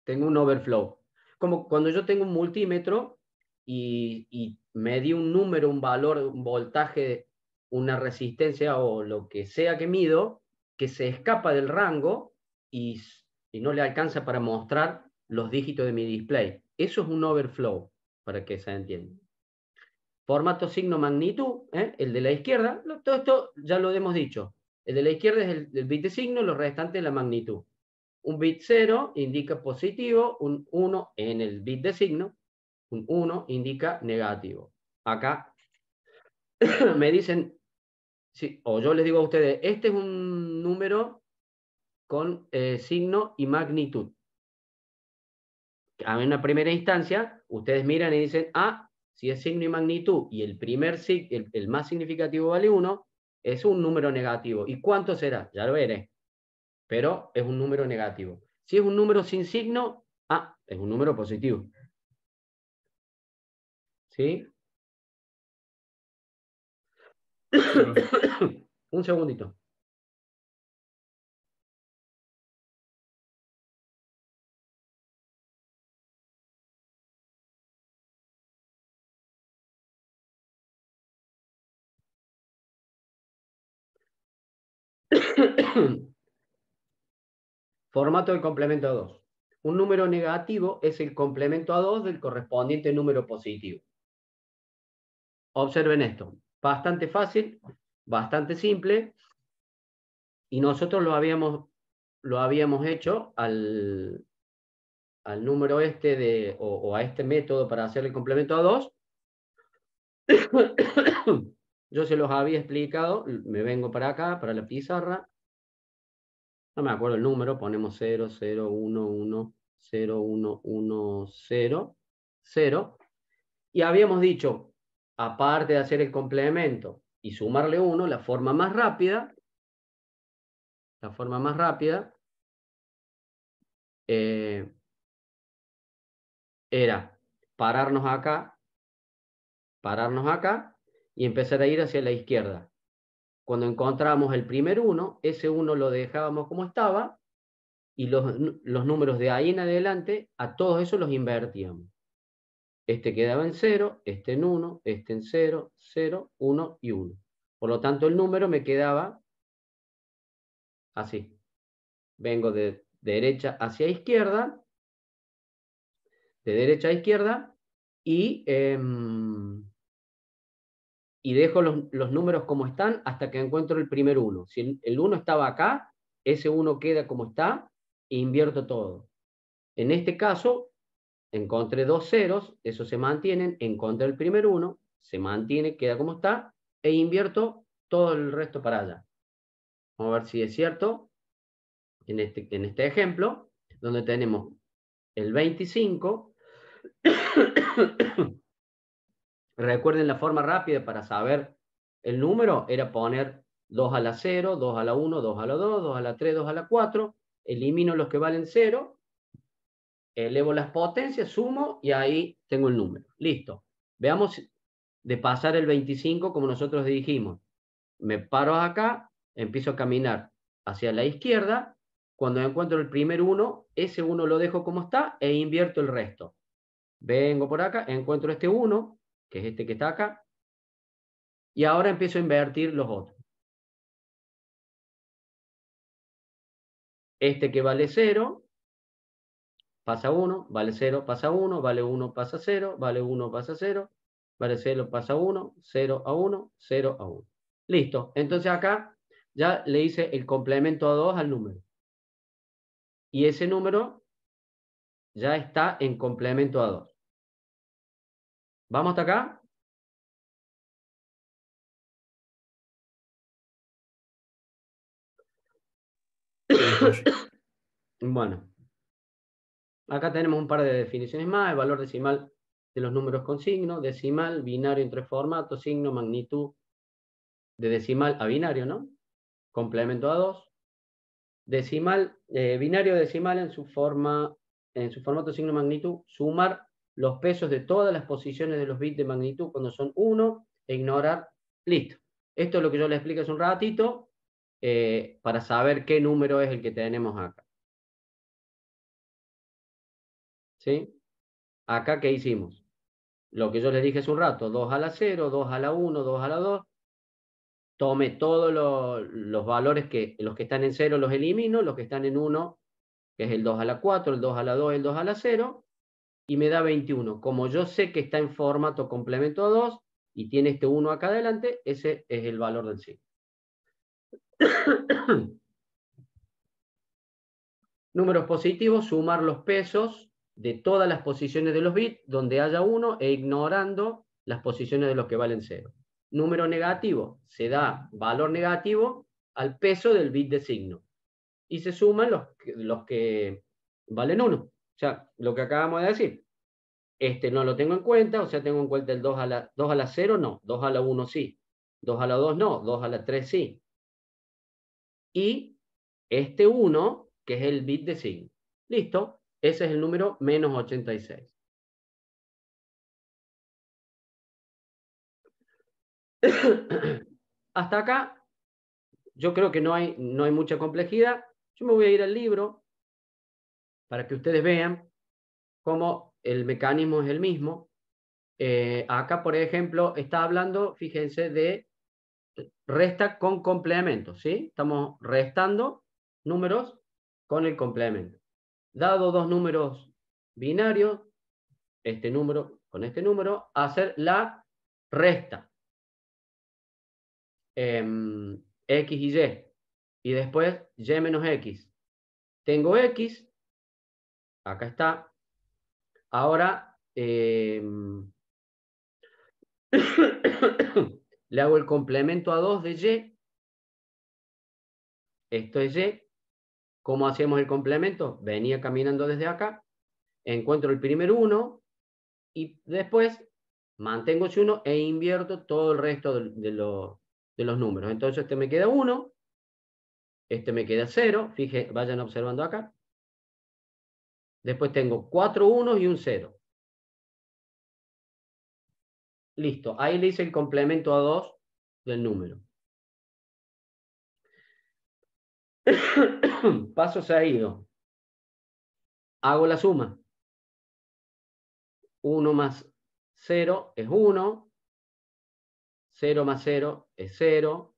tengo un overflow. Como cuando yo tengo un multímetro y medí un número, un valor, un voltaje, una resistencia o lo que sea que mido, que se escapa del rango y no le alcanza para mostrar los dígitos de mi display. Eso es un overflow, para que se entienda. Formato signo magnitud, el de la izquierda, todo esto ya lo hemos dicho. El de la izquierda es el bit de signo, los restantes la magnitud. Un bit 0 indica positivo, un 1 en el bit de signo, un 1 indica negativo. Acá me dicen, sí, o yo les digo a ustedes, este es un número con signo y magnitud. En una primera instancia, ustedes miran y dicen, si es signo y magnitud y el más significativo vale 1, es un número negativo. ¿Y cuánto será? Ya lo veré. Pero es un número negativo. Si es un número sin signo, es un número positivo. ¿Sí? Un segundito. Formato del complemento a 2. Un número negativo es el complemento a 2 del correspondiente número positivo. Observen esto. Bastante fácil, bastante simple. Y nosotros lo habíamos hecho al número este o a este método para hacer el complemento a 2. Yo se los había explicado. Me vengo para acá, para la pizarra. No me acuerdo el número, ponemos 0, 0, 1, 1, 0, 1, 1, 0, 0. Y habíamos dicho, aparte de hacer el complemento y sumarle 1, la forma más rápida era pararnos acá y empezar a ir hacia la izquierda. Cuando encontramos el primer 1, ese 1 lo dejábamos como estaba, y los números de ahí en adelante, a todos esos los invertíamos. Este quedaba en 0, este en 1, este en 0, 0, 1 y 1. Por lo tanto, el número me quedaba así. Vengo de derecha hacia izquierda, de derecha a izquierda, y dejo los números como están hasta que encuentro el primer 1. Si el 1 estaba acá, ese 1 queda como está, e invierto todo. En este caso, encontré dos ceros, esos se mantienen, encontré el primer 1, se mantiene, queda como está, e invierto todo el resto para allá. Vamos a ver si es cierto. En este ejemplo, donde tenemos el 25. Recuerden la forma rápida para saber el número, era poner 2 a la 0, 2 a la 1, 2 a la 2, 2 a la 3, 2 a la 4, elimino los que valen 0, elevo las potencias, sumo y ahí tengo el número. Listo. Veamos de pasar el 25 como nosotros dijimos. Me paro acá, empiezo a caminar hacia la izquierda. Cuando encuentro el primer 1, ese 1 lo dejo como está e invierto el resto. Vengo por acá, encuentro este 1, que es este que está acá, y ahora empiezo a invertir los otros. Este que vale 0, pasa 1, vale 0, pasa 1, vale 1, pasa 0, vale 1, pasa 0, vale 0, pasa 1, 0 a 1, 0 a 1. Listo. Entonces acá ya le hice el complemento a 2 al número. Y ese número ya está en complemento a 2. ¿Vamos hasta acá? Bueno, acá tenemos un par de definiciones más. El valor decimal de los números con signo, decimal, binario en 3 formatos, signo, magnitud, de decimal a binario, ¿no? Complemento a 2. Decimal, binario decimal en su formato signo magnitud, sumar los pesos de todas las posiciones de los bits de magnitud cuando son 1 e ignorar. Listo. Esto es lo que yo les expliqué hace un ratito para saber qué número es el que tenemos acá. ¿Sí? Acá, ¿qué hicimos? Lo que yo les dije hace un rato, 2 a la 0, 2 a la 1, 2 a la 2. Tome todos los valores los que están en 0 los elimino, los que están en 1, que es el 2 a la 4, el 2 a la 2, el 2 a la 0, y me da 21. Como yo sé que está en formato complemento 2 y tiene este 1 acá adelante, ese es el valor del signo. Números positivos, sumar los pesos de todas las posiciones de los bits donde haya 1 e ignorando las posiciones de los que valen 0. Número negativo, se da valor negativo al peso del bit de signo. Y se suman los que valen 1. O sea, lo que acabamos de decir. Este no lo tengo en cuenta, o sea, tengo en cuenta el 2 a la 0, no. 2 a la 1 sí. 2 a la 2 no. 2 a la 3 sí. Y este 1, que es el bit de signo. Listo. Ese es el número menos 86. Hasta acá, yo creo que no hay mucha complejidad. Yo me voy a ir al libro para que ustedes vean cómo el mecanismo es el mismo. Acá, por ejemplo, está hablando, fíjense, de resta con complemento, ¿sí? Estamos restando números con el complemento. Dado dos números binarios, este número con este número, hacer la resta. X y Y. Y después Y menos X. Tengo X. Acá está. Ahora le hago el complemento a 2 de Y. Esto es Y. ¿Cómo hacemos el complemento? Venía caminando desde acá. Encuentro el primer 1. Y después mantengo ese 1 e invierto todo el resto de los números. Entonces este me queda 1. Este me queda 0. Fíjense, vayan observando acá. Después tengo 4 unos y un 0. Listo. Ahí le hice el complemento a 2 del número. Paso seguido. Hago la suma. 1 más 0 es 1. 0 más 0 es 0.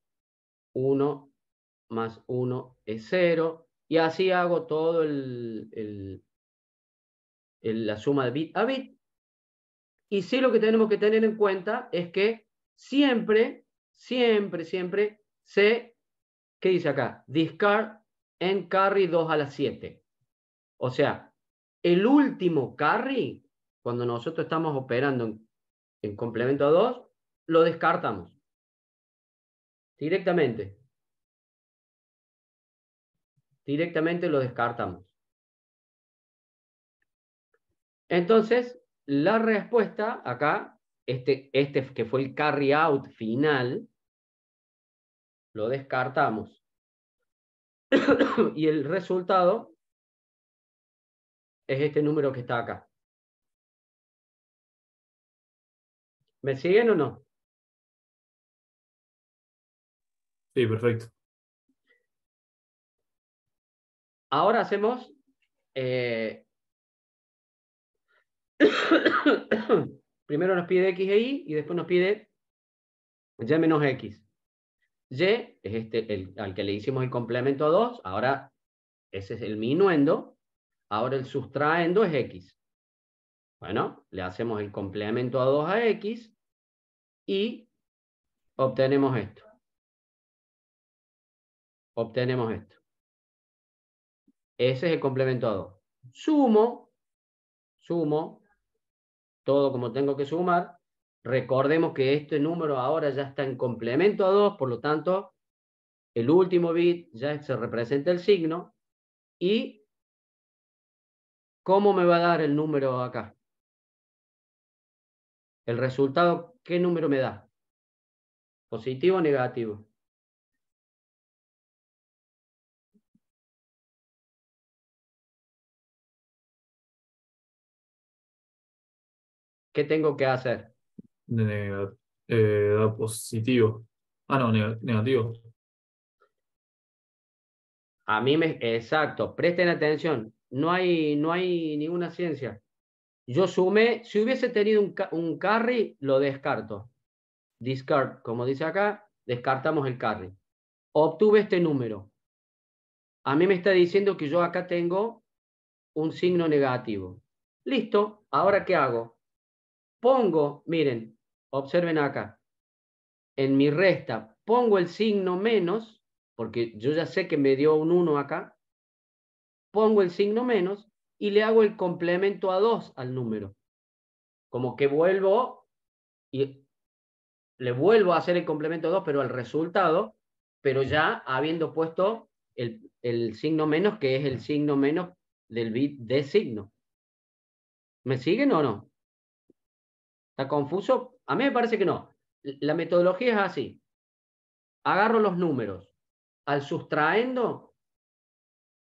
1 más 1 es 0. Y así hago todo la suma de bit a bit. Y sí, lo que tenemos que tener en cuenta es que siempre se, ¿qué dice acá? Discard en carry 2 a la 7. O sea, el último carry, cuando nosotros estamos operando en complemento a 2, lo descartamos directamente. Directamente lo descartamos. Entonces, la respuesta acá, este que fue el carry out final, lo descartamos. Y el resultado es este número que está acá. ¿Me siguen o no? Sí, perfecto. Ahora hacemos... primero nos pide X e Y y después nos pide Y menos X. Y es al que le hicimos el complemento a 2. Ahora ese es el minuendo. Ahora el sustraendo es X. Bueno, le hacemos el complemento a 2 a X y obtenemos esto. Obtenemos esto. Ese es el complemento a 2. Sumo todo como tengo que sumar. Recordemos que este número ahora ya está en complemento a 2, por lo tanto, el último bit ya se representa el signo. ¿Y cómo me va a dar el número acá? El resultado, ¿qué número me da? ¿Positivo o negativo? ¿Qué tengo que hacer? Da positivo. Ah, no, negativo. A mí exacto, presten atención, no hay ninguna ciencia. Yo sumé, si hubiese tenido un carry, lo descarto. Discard, como dice acá, descartamos el carry. Obtuve este número. A mí me está diciendo que yo acá tengo un signo negativo. Listo, ¿ahora qué hago? Pongo, miren, observen acá, en mi resta, pongo el signo menos, porque yo ya sé que me dio un 1 acá, pongo el signo menos y le hago el complemento a 2 al número. Como que vuelvo y le vuelvo a hacer el complemento a 2, pero al resultado, pero ya habiendo puesto el signo menos, que es el signo menos del bit de signo. ¿Me siguen o no? ¿Está confuso? A mí me parece que no. La metodología es así. Agarro los números. Al sustraendo,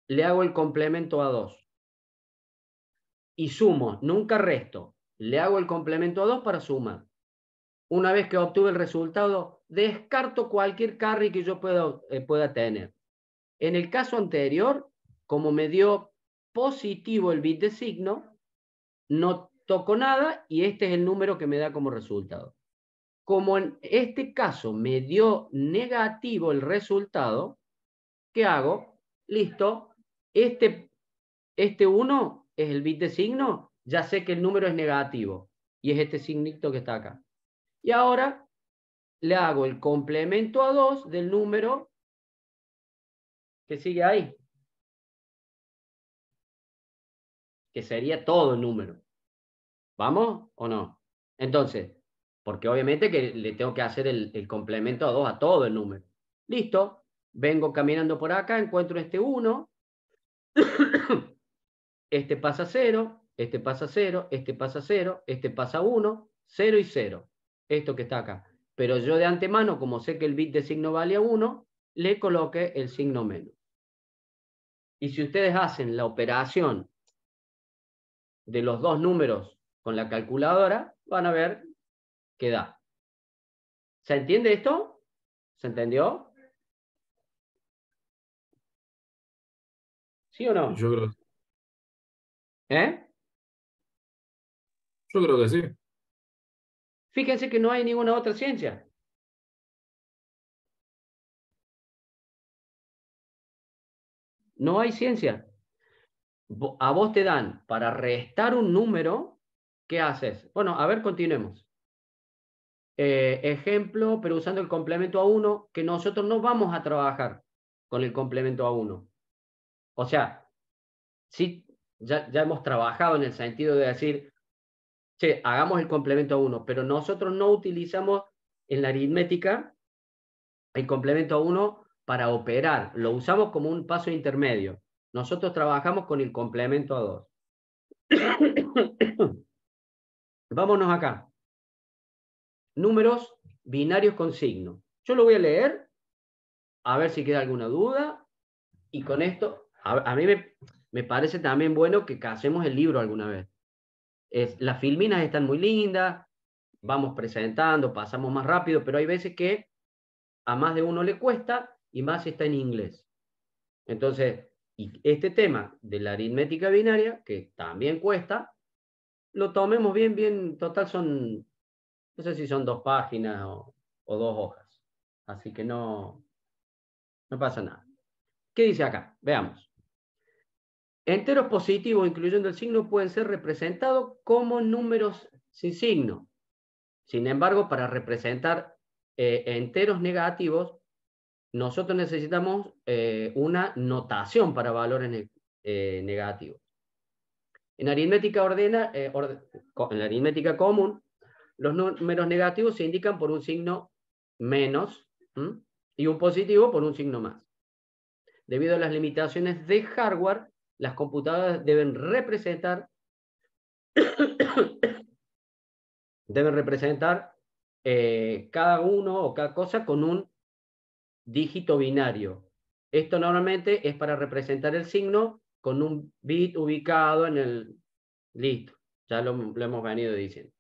le hago el complemento a 2. Y sumo, nunca resto. Le hago el complemento a 2 para sumar. Una vez que obtuve el resultado, descarto cualquier carry que yo pueda tener. En el caso anterior, como me dio positivo el bit de signo, no toco nada y este es el número que me da como resultado. como en este caso me dio negativo el resultado, ¿qué hago? Listo, este 1 es el bit de signo, ya sé que el número es negativo, y es este signito que está acá. Y ahora le hago el complemento a 2 del número que sigue ahí, que sería todo el número. ¿Vamos o no? Entonces, porque obviamente que le tengo que hacer el complemento a 2 a todo el número. Listo, vengo caminando por acá, encuentro este 1, este pasa 0, este pasa 0, este pasa 0, este pasa 1, 0 y 0. Esto que está acá. Pero yo de antemano, como sé que el bit de signo vale a 1, le coloqué el signo menos. Y si ustedes hacen la operación de los dos números con la calculadora, van a ver que da. ¿Se entiende esto? ¿Se entendió? ¿Sí o no? Yo creo, ¿Eh? yo creo que sí. Fíjense que no hay ninguna otra ciencia. No hay ciencia. A vos te dan para restar un número, ¿qué haces? Bueno, a ver, continuemos. Ejemplo, pero usando el complemento a 1, que nosotros no vamos a trabajar con el complemento a 1. O sea, sí, ya hemos trabajado en el sentido de decir, che, hagamos el complemento a 1, pero nosotros no utilizamos en la aritmética el complemento a 1 para operar, lo usamos como un paso intermedio. Nosotros trabajamos con el complemento a 2. Vámonos acá. Números binarios con signo. Yo lo voy a leer, a ver si queda alguna duda, y con esto, a mí me parece también bueno que casemos el libro alguna vez. Las filminas están muy lindas, vamos presentando, pasamos más rápido, pero hay veces que a más de uno le cuesta, y más si está en inglés. Entonces, y este tema de la aritmética binaria, que también cuesta, lo tomemos bien, total son, no sé si son 2 páginas o 2 hojas. Así que no pasa nada. ¿Qué dice acá? Veamos. Enteros positivos, incluyendo el signo, pueden ser representados como números sin signo. Sin embargo, para representar enteros negativos, nosotros necesitamos una notación para valores negativos. En aritmética en la aritmética común, los números negativos se indican por un signo menos, ¿m? Y un positivo por un signo más. Debido a las limitaciones de hardware, las computadoras deben representar cada uno o cada cosa con un dígito binario. Esto normalmente es para representar el signo con un bit ubicado en el... Listo, ya lo hemos venido diciendo.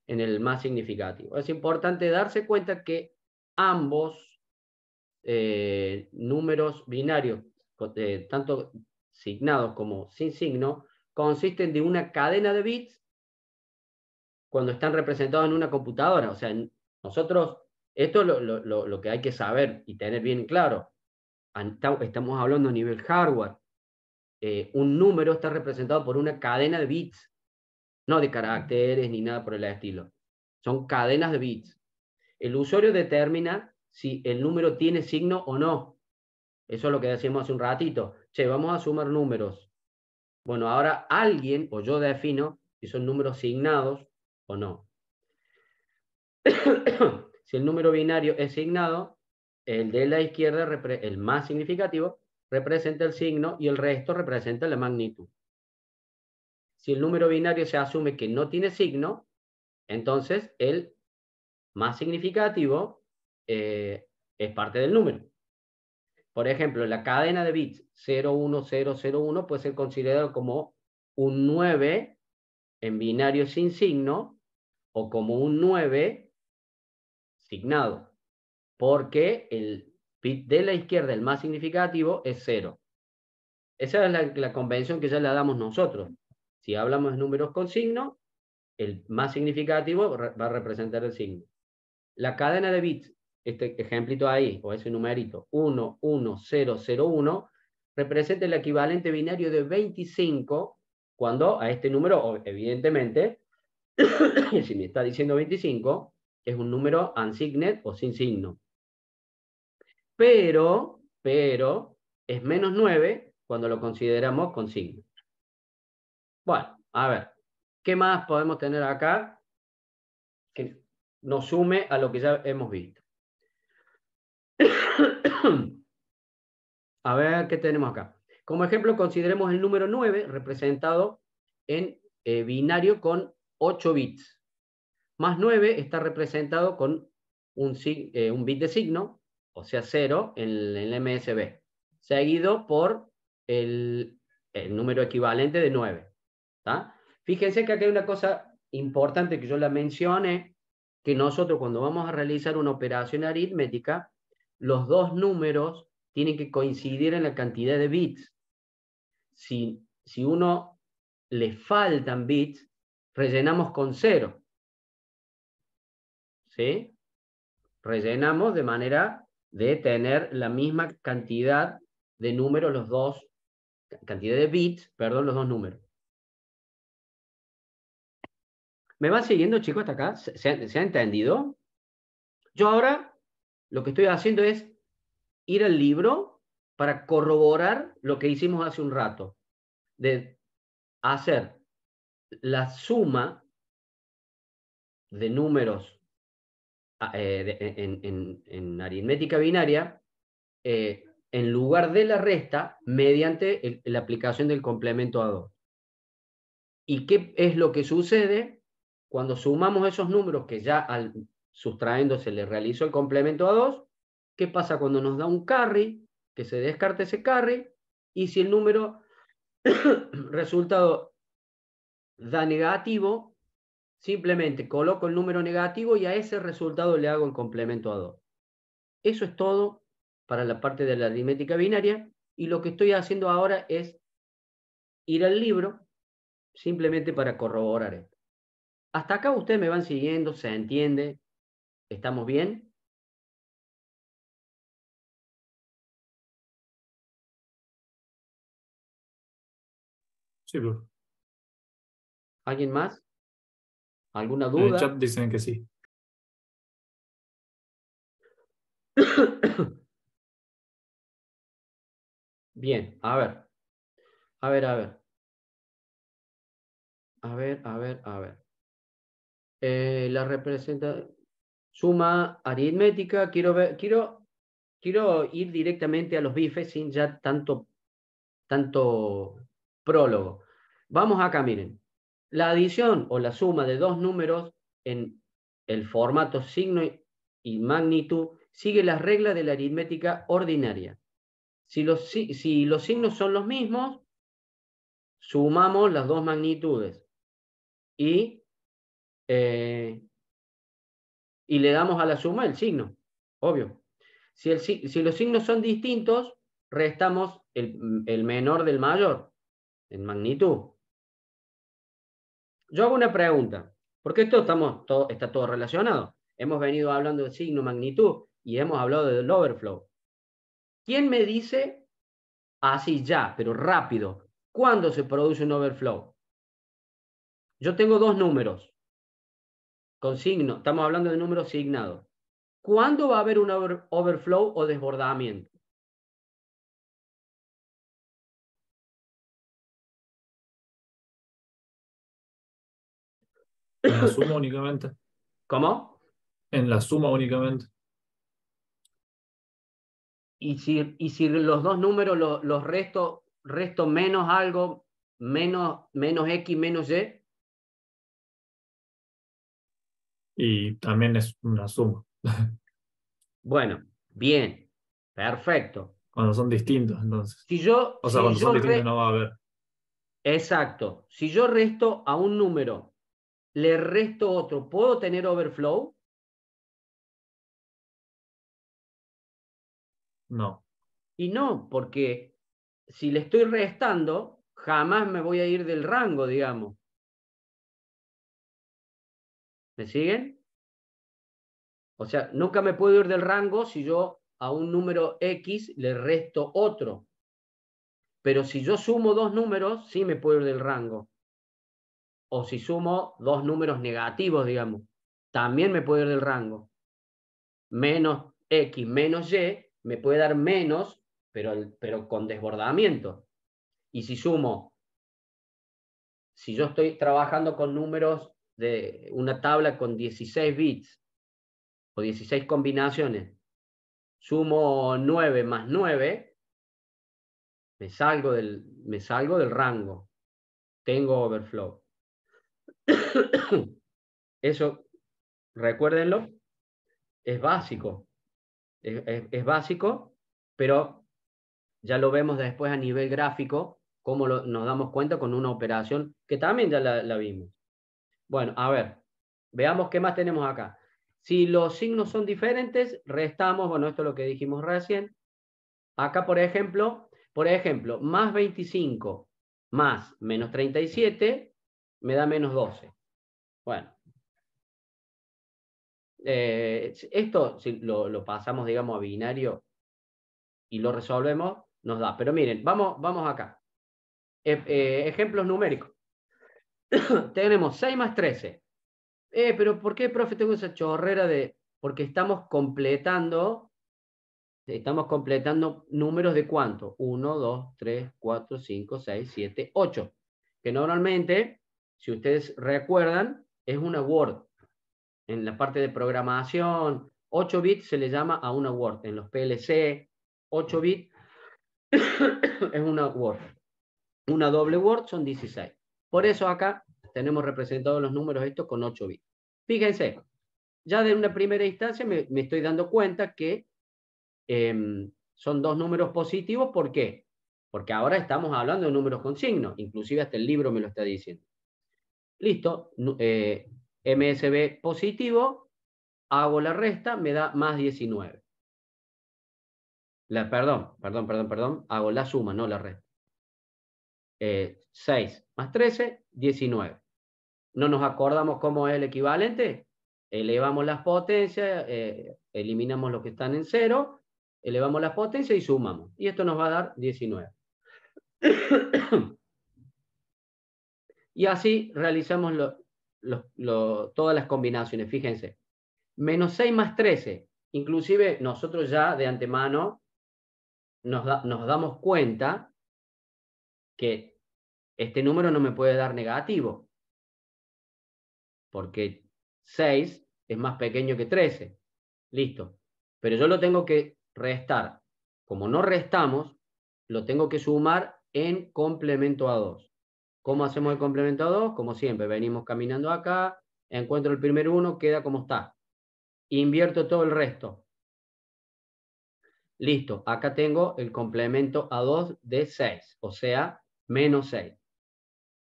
En el más significativo. Es importante darse cuenta que ambos números binarios, tanto signados como sin signo, consisten de una cadena de bits cuando están representados en una computadora. O sea, nosotros, esto es lo que hay que saber y tener bien claro. Estamos hablando a nivel hardware. Un número está representado por una cadena de bits, no de caracteres ni nada por el estilo. Son cadenas de bits. El usuario determina si el número tiene signo o no. Eso es lo que decíamos hace un ratito. Che, vamos a sumar números. Bueno, ahora alguien, o yo defino, si son números signados o no. Si el número binario es signado, el de la izquierda, el más significativo, representa el signo y el resto representa la magnitud. Si el número binario se asume que no tiene signo, entonces el más significativo es parte del número. Por ejemplo, la cadena de bits 01001 puede ser considerado como un 9 en binario sin signo o como un 9 signado, porque el bit de la izquierda, el más significativo, es 0. Esa es la convención que ya le damos nosotros. Si hablamos de números con signo, el más significativo va a representar el signo. la cadena de bits, este ejemplito ahí, o ese numerito, 1, 1, 0, 0, 1, representa el equivalente binario de 25, cuando a este número, evidentemente, si me está diciendo 25, es un número unsigned o sin signo. Pero, es menos 9 cuando lo consideramos con signo. Bueno, a ver, ¿qué más podemos tener acá que nos sume a lo que ya hemos visto? A ver, ¿qué tenemos acá? Como ejemplo, consideremos el número 9 representado en binario con 8 bits. Más 9 está representado con un bit de signo, o sea 0, en el MSB, seguido por el número equivalente de 9. ¿Tá? Fíjense que aquí hay una cosa importante que yo la mencioné, que nosotros cuando vamos a realizar una operación aritmética, los dos números tienen que coincidir en la cantidad de bits. Si uno le faltan bits, rellenamos con 0. ¿Sí? Rellenamos de manera de tener la misma cantidad de números, cantidad de bits, perdón, los dos números. ¿Me van siguiendo, chicos, hasta acá? ¿Se ha entendido? Yo ahora lo que estoy haciendo es ir al libro para corroborar lo que hicimos hace un rato, de hacer la suma de números en aritmética binaria en lugar de la resta mediante la aplicación del complemento a 2. ¿Y qué es lo que sucede cuando sumamos esos números que ya sustrayendo se le realizó el complemento a 2? ¿Qué pasa cuando nos da un carry? Que se descarte ese carry, y si el número resultado da negativo, simplemente coloco el número negativo y a ese resultado le hago el complemento a 2. Eso es todo para la parte de la aritmética binaria, y lo que estoy haciendo ahora es ir al libro simplemente para corroborar esto. Hasta acá ustedes me van siguiendo, ¿se entiende? ¿Estamos bien? Sí, profe. ¿Alguien más? ¿Alguna En el chat duda? dicen que sí. Bien, a ver. A ver. La representa suma aritmética. Quiero ir directamente a los bifes sin ya tanto prólogo. Vamos acá, miren. La adición o la suma de dos números en el formato signo y magnitud sigue las reglas de la aritmética ordinaria. Si los signos son los mismos, sumamos las dos magnitudes y le damos a la suma el signo, obvio. Si los signos son distintos, restamos el menor del mayor en magnitud. Yo hago una pregunta, porque está todo relacionado. Hemos venido hablando de signo, magnitud, y hemos hablado del overflow. ¿Quién me dice, así ya, pero rápido, cuándo se produce un overflow? Yo tengo dos números con signo, estamos hablando de números signados. ¿Cuándo va a haber un overflow o desbordamiento? En la suma únicamente. ¿Cómo? En la suma únicamente. Y si los dos números los resto menos algo, menos X, menos Y. Y también es una suma. Bueno, bien, perfecto. Cuando son distintos, entonces. Si yo, O sea, si cuando son yo distintos no va a haber. Exacto. Si yo resto a un número, le resto otro, ¿puedo tener overflow? No. Y no, porque si le estoy restando, jamás me voy a ir del rango, digamos. ¿Me siguen? O sea, nunca me puedo ir del rango si yo a un número X le resto otro. Pero si yo sumo dos números, sí me puedo ir del rango. O si sumo dos números negativos, digamos, también me puedo ir del rango. Menos X menos Y me puede dar menos, pero con desbordamiento. Y si sumo, si yo estoy trabajando con números de una tabla con 16 bits o 16 combinaciones, sumo 9 más 9, me salgo del rango. Tengo overflow. Eso, recuérdenlo, es básico. Es básico, pero ya lo vemos después a nivel gráfico, cómo nos damos cuenta con una operación que también ya la vimos. Bueno, a ver, veamos qué más tenemos acá. Si los signos son diferentes, restamos, bueno, esto es lo que dijimos recién. Acá, por ejemplo, más 25 más menos 37 me da menos 12. Bueno, esto si lo pasamos, digamos, a binario y lo resolvemos, nos da. Pero miren, vamos acá. Ejemplos numéricos. Tenemos 6 más 13. Pero ¿por qué, profe, tengo esa chorrera de...? Porque estamos completando números de ¿cuánto? 1, 2, 3, 4, 5, 6, 7, 8. Que normalmente, si ustedes recuerdan, es una word. En la parte de programación, 8 bits se le llama a una word. En los PLC, 8 bits es una word. Una doble word son 16. Por eso acá tenemos representados los números estos con 8 bits. Fíjense, ya de una primera instancia me estoy dando cuenta que son dos números positivos. ¿Por qué? Porque ahora estamos hablando de números con signo. Inclusive hasta el libro me lo está diciendo. Listo. MSB positivo. Hago la resta, me da más 19. Perdón. Hago la suma, no la resta. 6 más 13, 19. ¿No nos acordamos cómo es el equivalente? Elevamos las potencias, eliminamos los que están en 0, elevamos las potencias y sumamos. Y esto nos va a dar 19. Y así realizamos todas las combinaciones. Fíjense. Menos 6 más 13. Inclusive nosotros ya de antemano nos damos cuenta que este número no me puede dar negativo. Porque 6 es más pequeño que 13. Listo. Pero yo lo tengo que restar. Como no restamos, lo tengo que sumar en complemento a 2. ¿Cómo hacemos el complemento a 2? Como siempre, venimos caminando acá, encuentro el primer 1, queda como está. Invierto todo el resto. Listo. Acá tengo el complemento a 2 de 6, o sea, menos 6.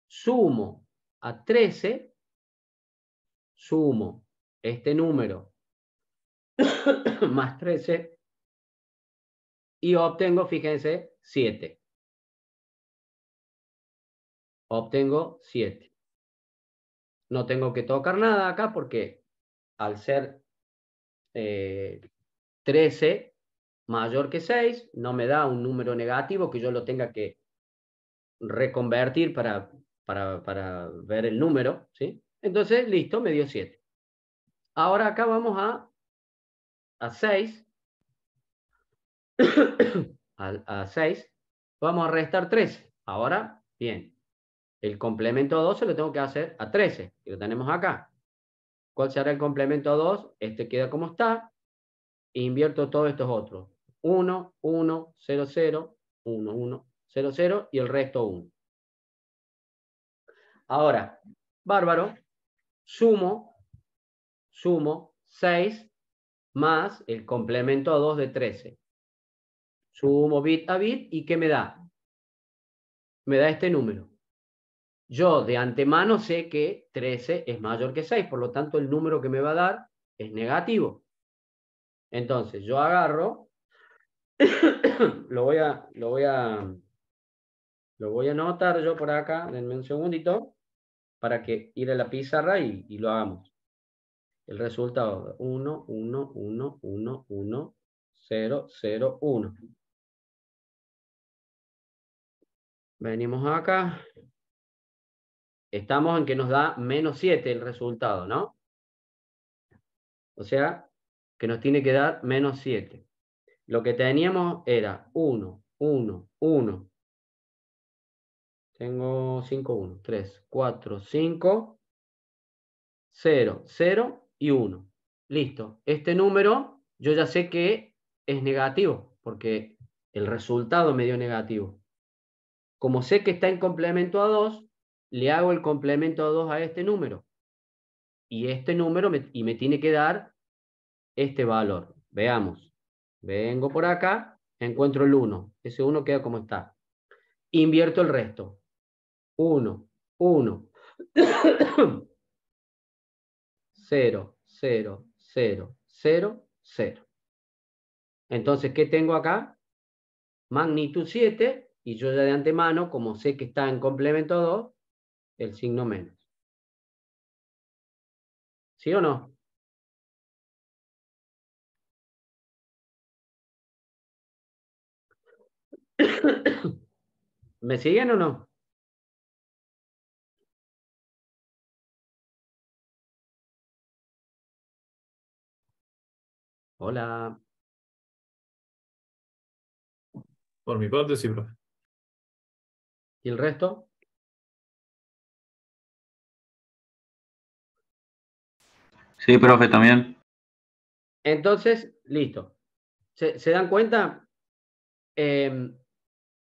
Sumo a 13, sumo este número más 13 y obtengo, fíjense, 7. Obtengo 7. No tengo que tocar nada acá porque al ser 13 mayor que 6, no me da un número negativo que yo lo tenga que reconvertir para ver el número, ¿sí? Entonces, listo, me dio 7. Ahora acá vamos a 6. a 6. Vamos a restar 13. Ahora, bien. El complemento a 2 se lo tengo que hacer a 13, que lo tenemos acá. ¿Cuál será el complemento a 2? Este queda como está. Invierto todos estos otros. 1, 1, 0, 0, 1, 1, 0, 0 y el resto 1. Ahora, bárbaro, sumo 6 más el complemento a 2 de 13. Sumo bit a bit y ¿qué me da? Me da este número. Yo de antemano sé que 13 es mayor que 6, por lo tanto el número que me va a dar es negativo. Entonces yo agarro, lo voy a anotar yo por acá, denme un segundito, para que ir a la pizarra y lo hagamos. El resultado, 1, 1, 1, 1, 1, 0, 0, 1. Venimos acá. Estamos en que nos da menos 7 el resultado, ¿no? O sea, que nos tiene que dar menos 7. Lo que teníamos era 1, 1, 1. Tengo 5, 1, 3, 4, 5, 0, 0 y 1. Listo. Este número yo ya sé que es negativo, porque el resultado me dio negativo. Como sé que está en complemento a 2, le hago el complemento a 2 a este número. Y este número me tiene que dar este valor. Veamos. Vengo por acá, encuentro el 1. Ese 1 queda como está. Invierto el resto. 1, 1. 0, 0, 0, 0, 0. Entonces, ¿qué tengo acá? Magnitud 7, y yo ya de antemano, como sé que está en complemento 2, el signo menos. ¿Sí o no? ¿Me siguen o no? Hola. Por mi parte, sí, profe. ¿Y el resto? Sí, profe, también. Entonces, listo. ¿Se dan cuenta? El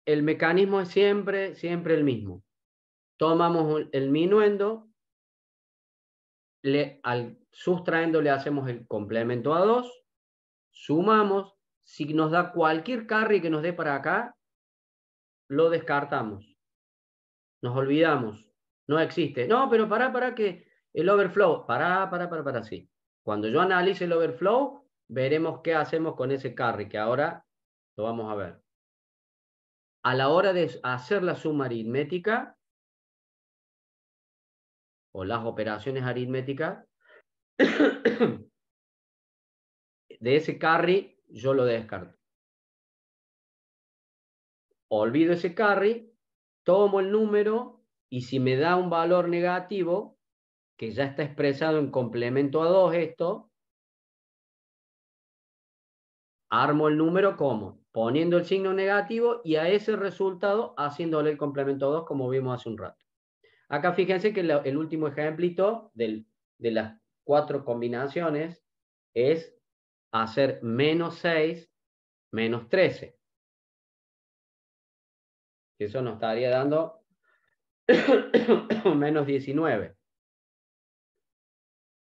mecanismo es siempre el mismo. Tomamos el minuendo, al sustraendo le hacemos el complemento a 2, sumamos, si nos da cualquier carry que nos dé para acá, lo descartamos. Nos olvidamos. No existe. No, pero para que el overflow, para, sí. Cuando yo analice el overflow, veremos qué hacemos con ese carry, que ahora lo vamos a ver. A la hora de hacer la suma aritmética, o las operaciones aritméticas, de ese carry yo lo descarto. Olvido ese carry, tomo el número y si me da un valor negativo, que ya está expresado en complemento a 2 esto, armo el número como poniendo el signo negativo y a ese resultado haciéndole el complemento a 2 como vimos hace un rato. Acá fíjense que el último ejemplito de las 4 combinaciones es hacer menos 6, menos 13. Eso nos estaría dando menos 19.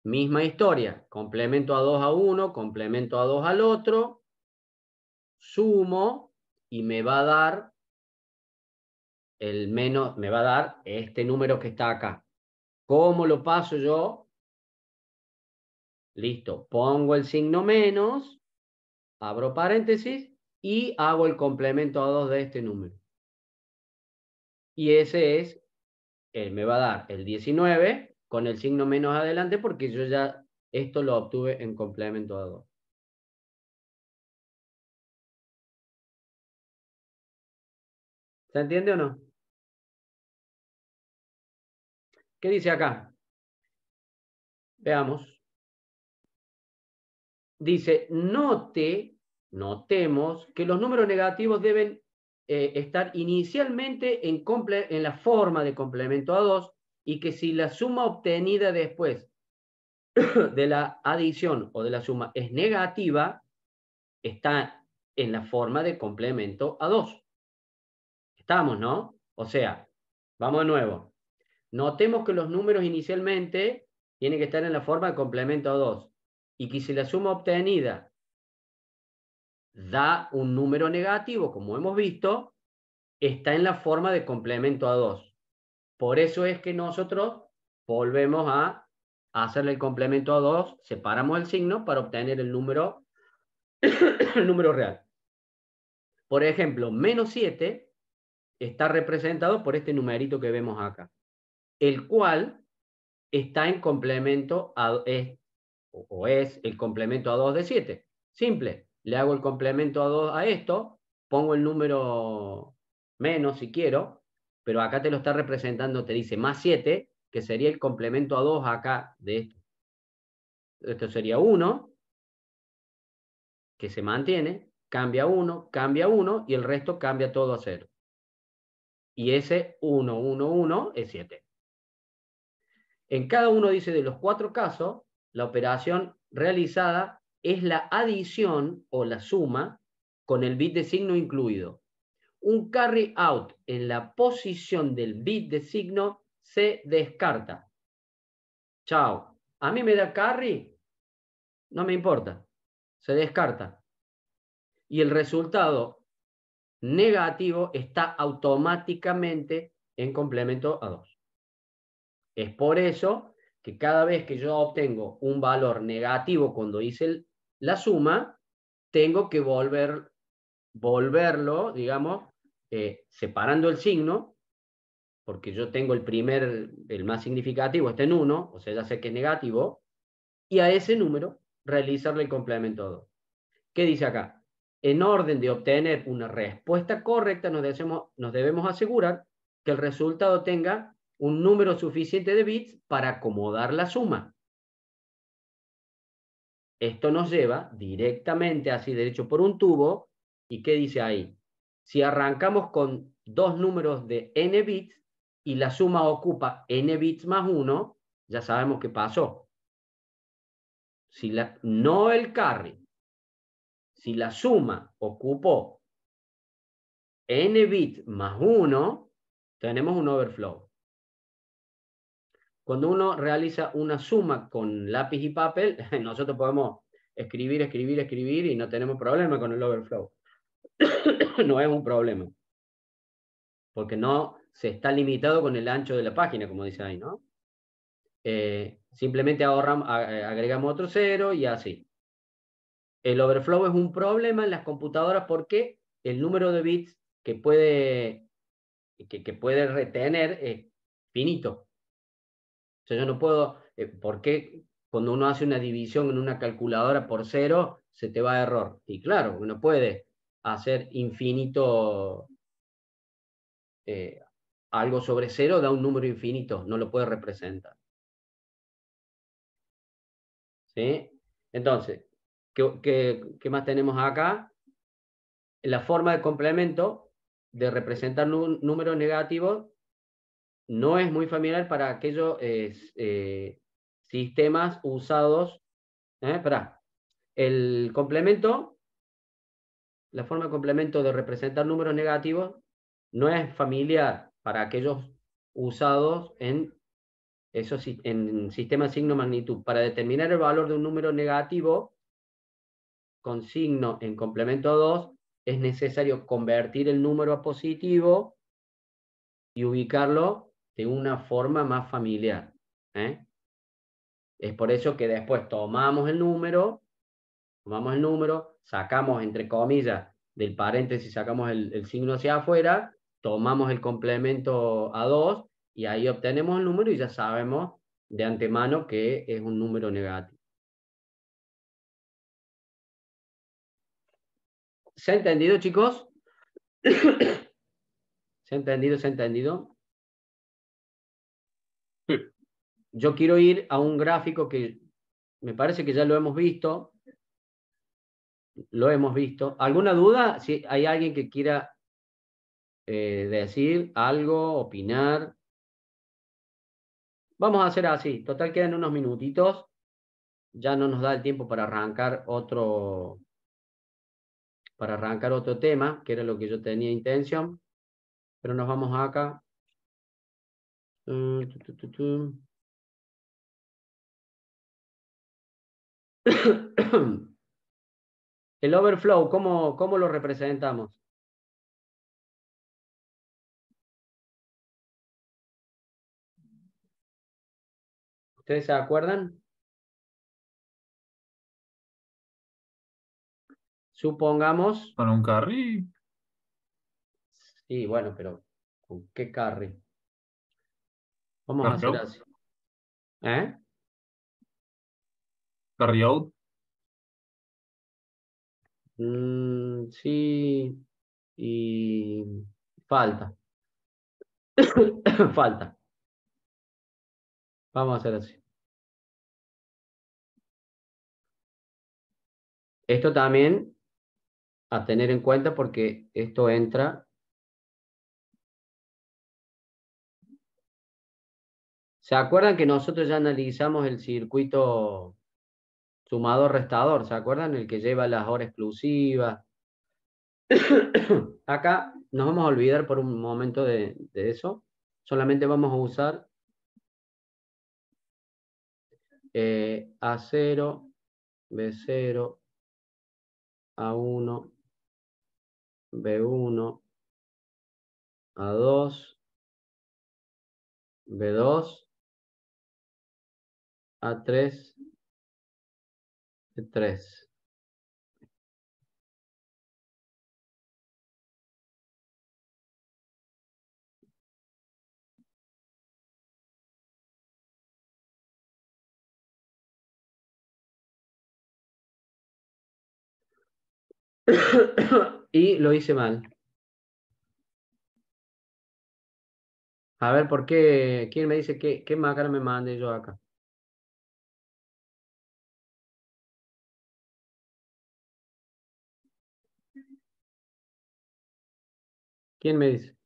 Misma historia, complemento a 2 a uno, complemento a 2 al otro, sumo y me va a dar me va a dar este número que está acá. ¿Cómo lo paso yo? Listo, pongo el signo menos, abro paréntesis y hago el complemento a 2 de este número. Y ese es, me va a dar el 19 con el signo menos adelante porque yo ya esto lo obtuve en complemento a 2. ¿Se entiende o no? ¿Qué dice acá? Veamos. Dice, notemos que los números negativos deben estar inicialmente en la forma de complemento a 2 y que si la suma obtenida después de la adición o de la suma es negativa, está en la forma de complemento a 2. Estamos, ¿no? O sea, vamos de nuevo. Notemos que los números inicialmente tienen que estar en la forma de complemento a 2 y que si la suma obtenida da un número negativo, como hemos visto, está en la forma de complemento a 2. Por eso es que nosotros volvemos a hacerle el complemento a 2, separamos el signo para obtener el número, el número real. Por ejemplo, menos 7 está representado por este numerito que vemos acá, el cual está en complemento a, o es el complemento a 2 de 7. Simple, le hago el complemento a 2 a esto, pongo el número menos si quiero, pero acá te lo está representando, te dice más 7, que sería el complemento a 2 acá de esto. Esto sería 1, que se mantiene, cambia 1, y el resto cambia todo a 0. Y ese 1, 1, 1 es 7. En cada uno, dice, de los 4 casos, la operación realizada es la adición o la suma con el bit de signo incluido. Un carry out en la posición del bit de signo se descarta. Chao. A mí me da carry, no me importa. Se descarta. Y el resultado negativo está automáticamente en complemento a 2. Es por eso que cada vez que yo obtengo un valor negativo cuando hice la suma, tengo que volverlo, digamos, separando el signo, porque yo tengo el más significativo, está en 1, o sea, ya sé que es negativo, y a ese número realizarle el complemento a 2. ¿Qué dice acá? En orden de obtener una respuesta correcta, nos debemos asegurar que el resultado tenga un número suficiente de bits para acomodar la suma. Esto nos lleva directamente, así derecho por un tubo, ¿y qué dice ahí? Si arrancamos con 2 números de n bits y la suma ocupa n bits más 1, ya sabemos qué pasó. No el carry. Si la suma ocupó n bits más 1, tenemos un overflow. Cuando uno realiza una suma con lápiz y papel, nosotros podemos escribir y no tenemos problema con el overflow. No es un problema. Porque no se está limitado con el ancho de la página, como dice ahí, ¿no? Simplemente agregamos otro 0 y así. El overflow es un problema en las computadoras porque el número de bits que puede retener es finito. O sea, yo no puedo, ¿por qué cuando uno hace una división en una calculadora por 0 se te va a error? Y claro, uno puede hacer infinito, algo sobre 0 da un número infinito, no lo puede representar. ¿Sí? Entonces, ¿qué más tenemos acá? La forma de complemento de representar números negativos no es muy familiar para aquellos sistemas usados. El complemento, la forma de complemento de representar números negativos no es familiar para aquellos usados en sistemas signo-magnitud. Para determinar el valor de un número negativo con signo en complemento a 2, es necesario convertir el número a positivo y ubicarlo de una forma más familiar. Es por eso que después tomamos el número, sacamos entre comillas del paréntesis, sacamos el signo hacia afuera, tomamos el complemento a 2 y ahí obtenemos el número y ya sabemos de antemano que es un número negativo. ¿Se ha entendido, chicos? ¿Se ha entendido? ¿Se ha entendido? Yo quiero ir a un gráfico que me parece que ya lo hemos visto. Lo hemos visto. ¿Alguna duda? Si hay alguien que quiera decir algo, opinar. Vamos a hacer así. Total, quedan unos minutitos. Ya no nos da el tiempo para arrancar otro tema, que era lo que yo tenía intención. Pero nos vamos acá. El overflow, ¿cómo lo representamos? ¿Ustedes se acuerdan? Supongamos. Con un carry. Sí, bueno, pero ¿con qué carry? Vamos a hacer así. Carry out. Sí, y falta. Falta. Vamos a hacer así. Esto también a tener en cuenta porque esto entra. ¿Se acuerdan que nosotros ya analizamos el circuito sumador-restador? ¿Se acuerdan? El que lleva las horas exclusivas. Acá nos vamos a olvidar por un momento de eso. Solamente vamos a usar A0, B0, A1, B1, A2, B2, A3, B3. Y lo hice mal. A ver, ¿por qué? ¿Quién me dice qué máquina me mandé yo acá? ¿Quién me dice?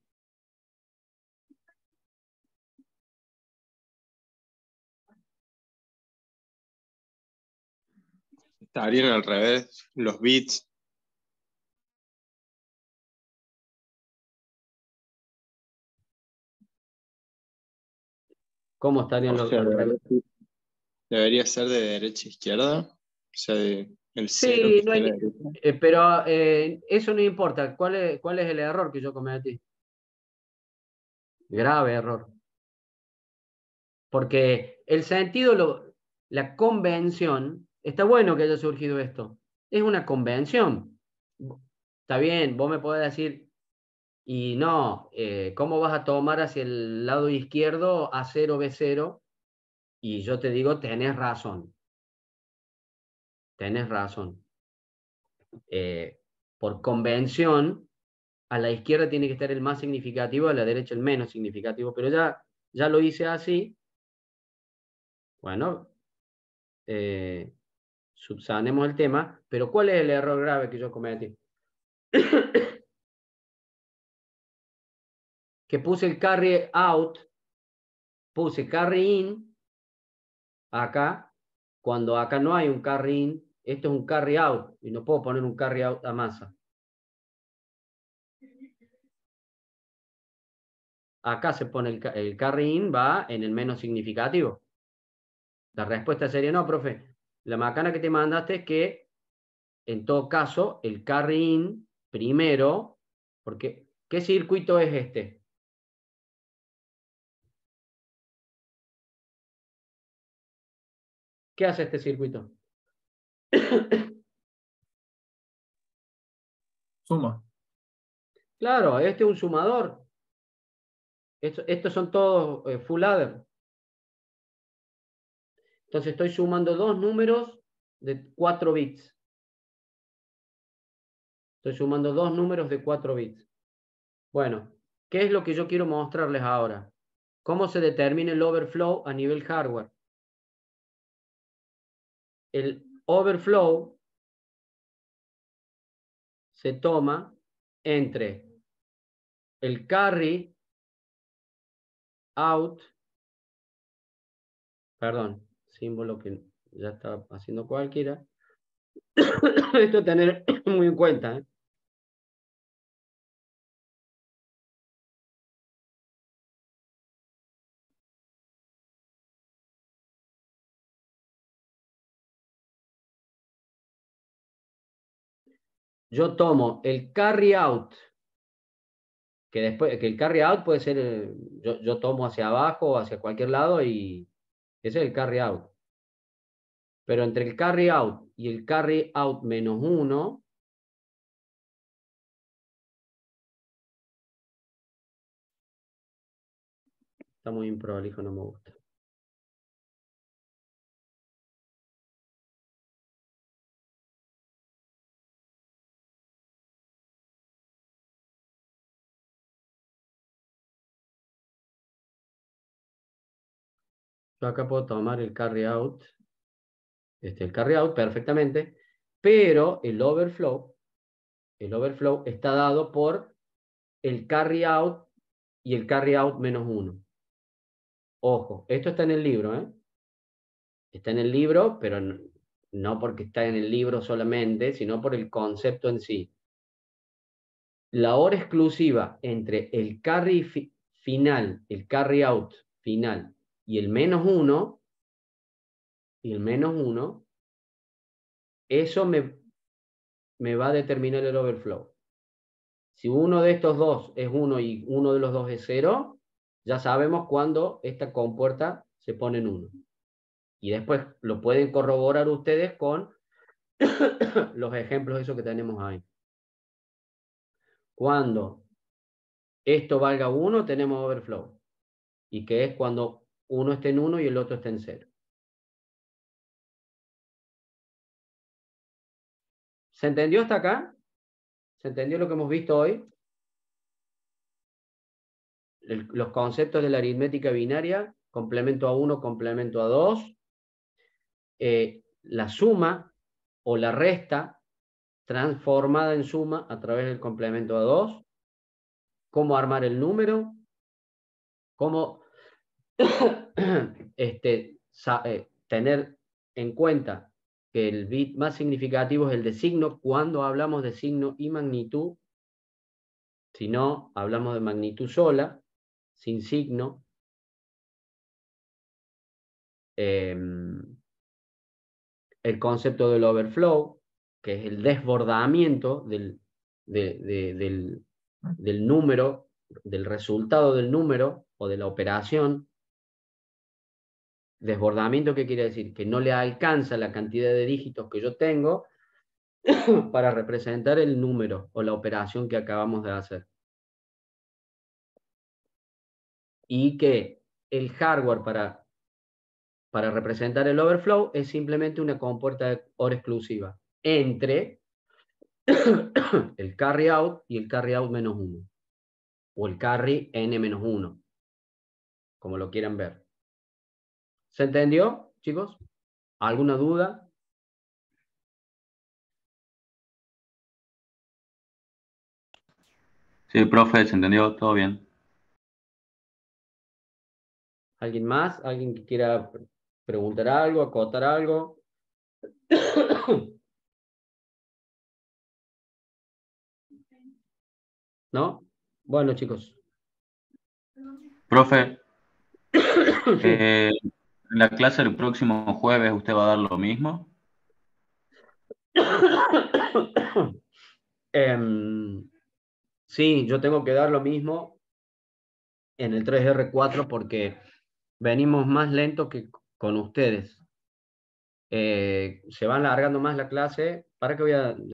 Estarían al revés los bits. ¿Cómo estarían O los sea, al revés? debería ser de derecha a izquierda. O sea, el cero que Sí, no está a hay, la derecha. pero eso no importa. ¿Cuál es el error que yo cometí? Grave error. Porque el sentido, la convención, está bueno que haya surgido esto. Es una convención. Está bien, vos me podés decir, y no, ¿cómo vas a tomar hacia el lado izquierdo A0, B0? Y yo te digo, tenés razón. Tenés razón. Por convención, a la izquierda tiene que estar el más significativo, a la derecha el menos significativo, pero ya lo hice así. Bueno, subsanemos el tema, pero ¿cuál es el error grave que yo cometí? Que puse el carry out, puse carry in acá, cuando acá no hay un carry in, esto es un carry out, y no puedo poner un carry out a masa. Acá se pone el carry in, va en el menos significativo. La respuesta sería no, profe. La macana que te mandaste es que, en todo caso, el carry in primero, porque ¿qué circuito es este? ¿Qué hace este circuito? Suma. Claro, este es un sumador. Estos son todos full adder. Entonces estoy sumando dos números de 4 bits. Estoy sumando dos números de 4 bits. Bueno, ¿qué es lo que yo quiero mostrarles ahora? ¿Cómo se determina el overflow a nivel hardware? El overflow se toma entre el carry out, perdón, símbolo que ya está haciendo cualquiera. Esto tener muy en cuenta, ¿eh? Yo tomo el carry out, que el carry out puede ser, yo tomo hacia abajo o hacia cualquier lado y ese es el carry out. Pero entre el carry out y el carry out menos 1, está muy improlijo, no me gusta. Yo acá puedo tomar el carry out, el carry out perfectamente, pero el overflow está dado por el carry out y el carry out menos 1. Ojo, esto está en el libro, ¿eh? Está en el libro, pero no porque está en el libro solamente, sino por el concepto en sí. La hora exclusiva entre el carry final, el carry out final y el menos 1, eso me va a determinar el overflow. Si uno de estos dos es 1 y uno de los dos es 0, ya sabemos cuándo esta compuerta se pone en 1. Y después lo pueden corroborar ustedes con los ejemplos esos que tenemos ahí. Cuando esto valga 1, tenemos overflow. Y que es cuando uno esté en 1 y el otro esté en 0. ¿Se entendió hasta acá? ¿Se entendió lo que hemos visto hoy? Los conceptos de la aritmética binaria, complemento a 1, complemento a 2, la suma o la resta transformada en suma a través del complemento a 2, cómo armar el número, cómo tener en cuenta que el bit más significativo es el de signo cuando hablamos de signo y magnitud. Si no, hablamos de magnitud sola, sin signo. El concepto del overflow, que es el desbordamiento del número, del resultado del número o de la operación. Desbordamiento, ¿qué quiere decir? Que no le alcanza la cantidad de dígitos que yo tengo para representar el número o la operación que acabamos de hacer. Y que el hardware para representar el overflow es simplemente una compuerta de hora exclusiva entre el carry out y el carry out menos 1. O el carry n menos 1. Como lo quieran ver. ¿Se entendió, chicos? ¿Alguna duda? Sí, profe, se entendió, todo bien. ¿Alguien más? ¿Alguien que quiera preguntar algo, acotar algo? ¿No? Bueno, chicos. Profe, Sí. en la clase del próximo jueves usted va a dar lo mismo. Sí, yo tengo que dar lo mismo en el 3R4 porque venimos más lento que con ustedes. Se va alargando más la clase. ¿Para qué voy a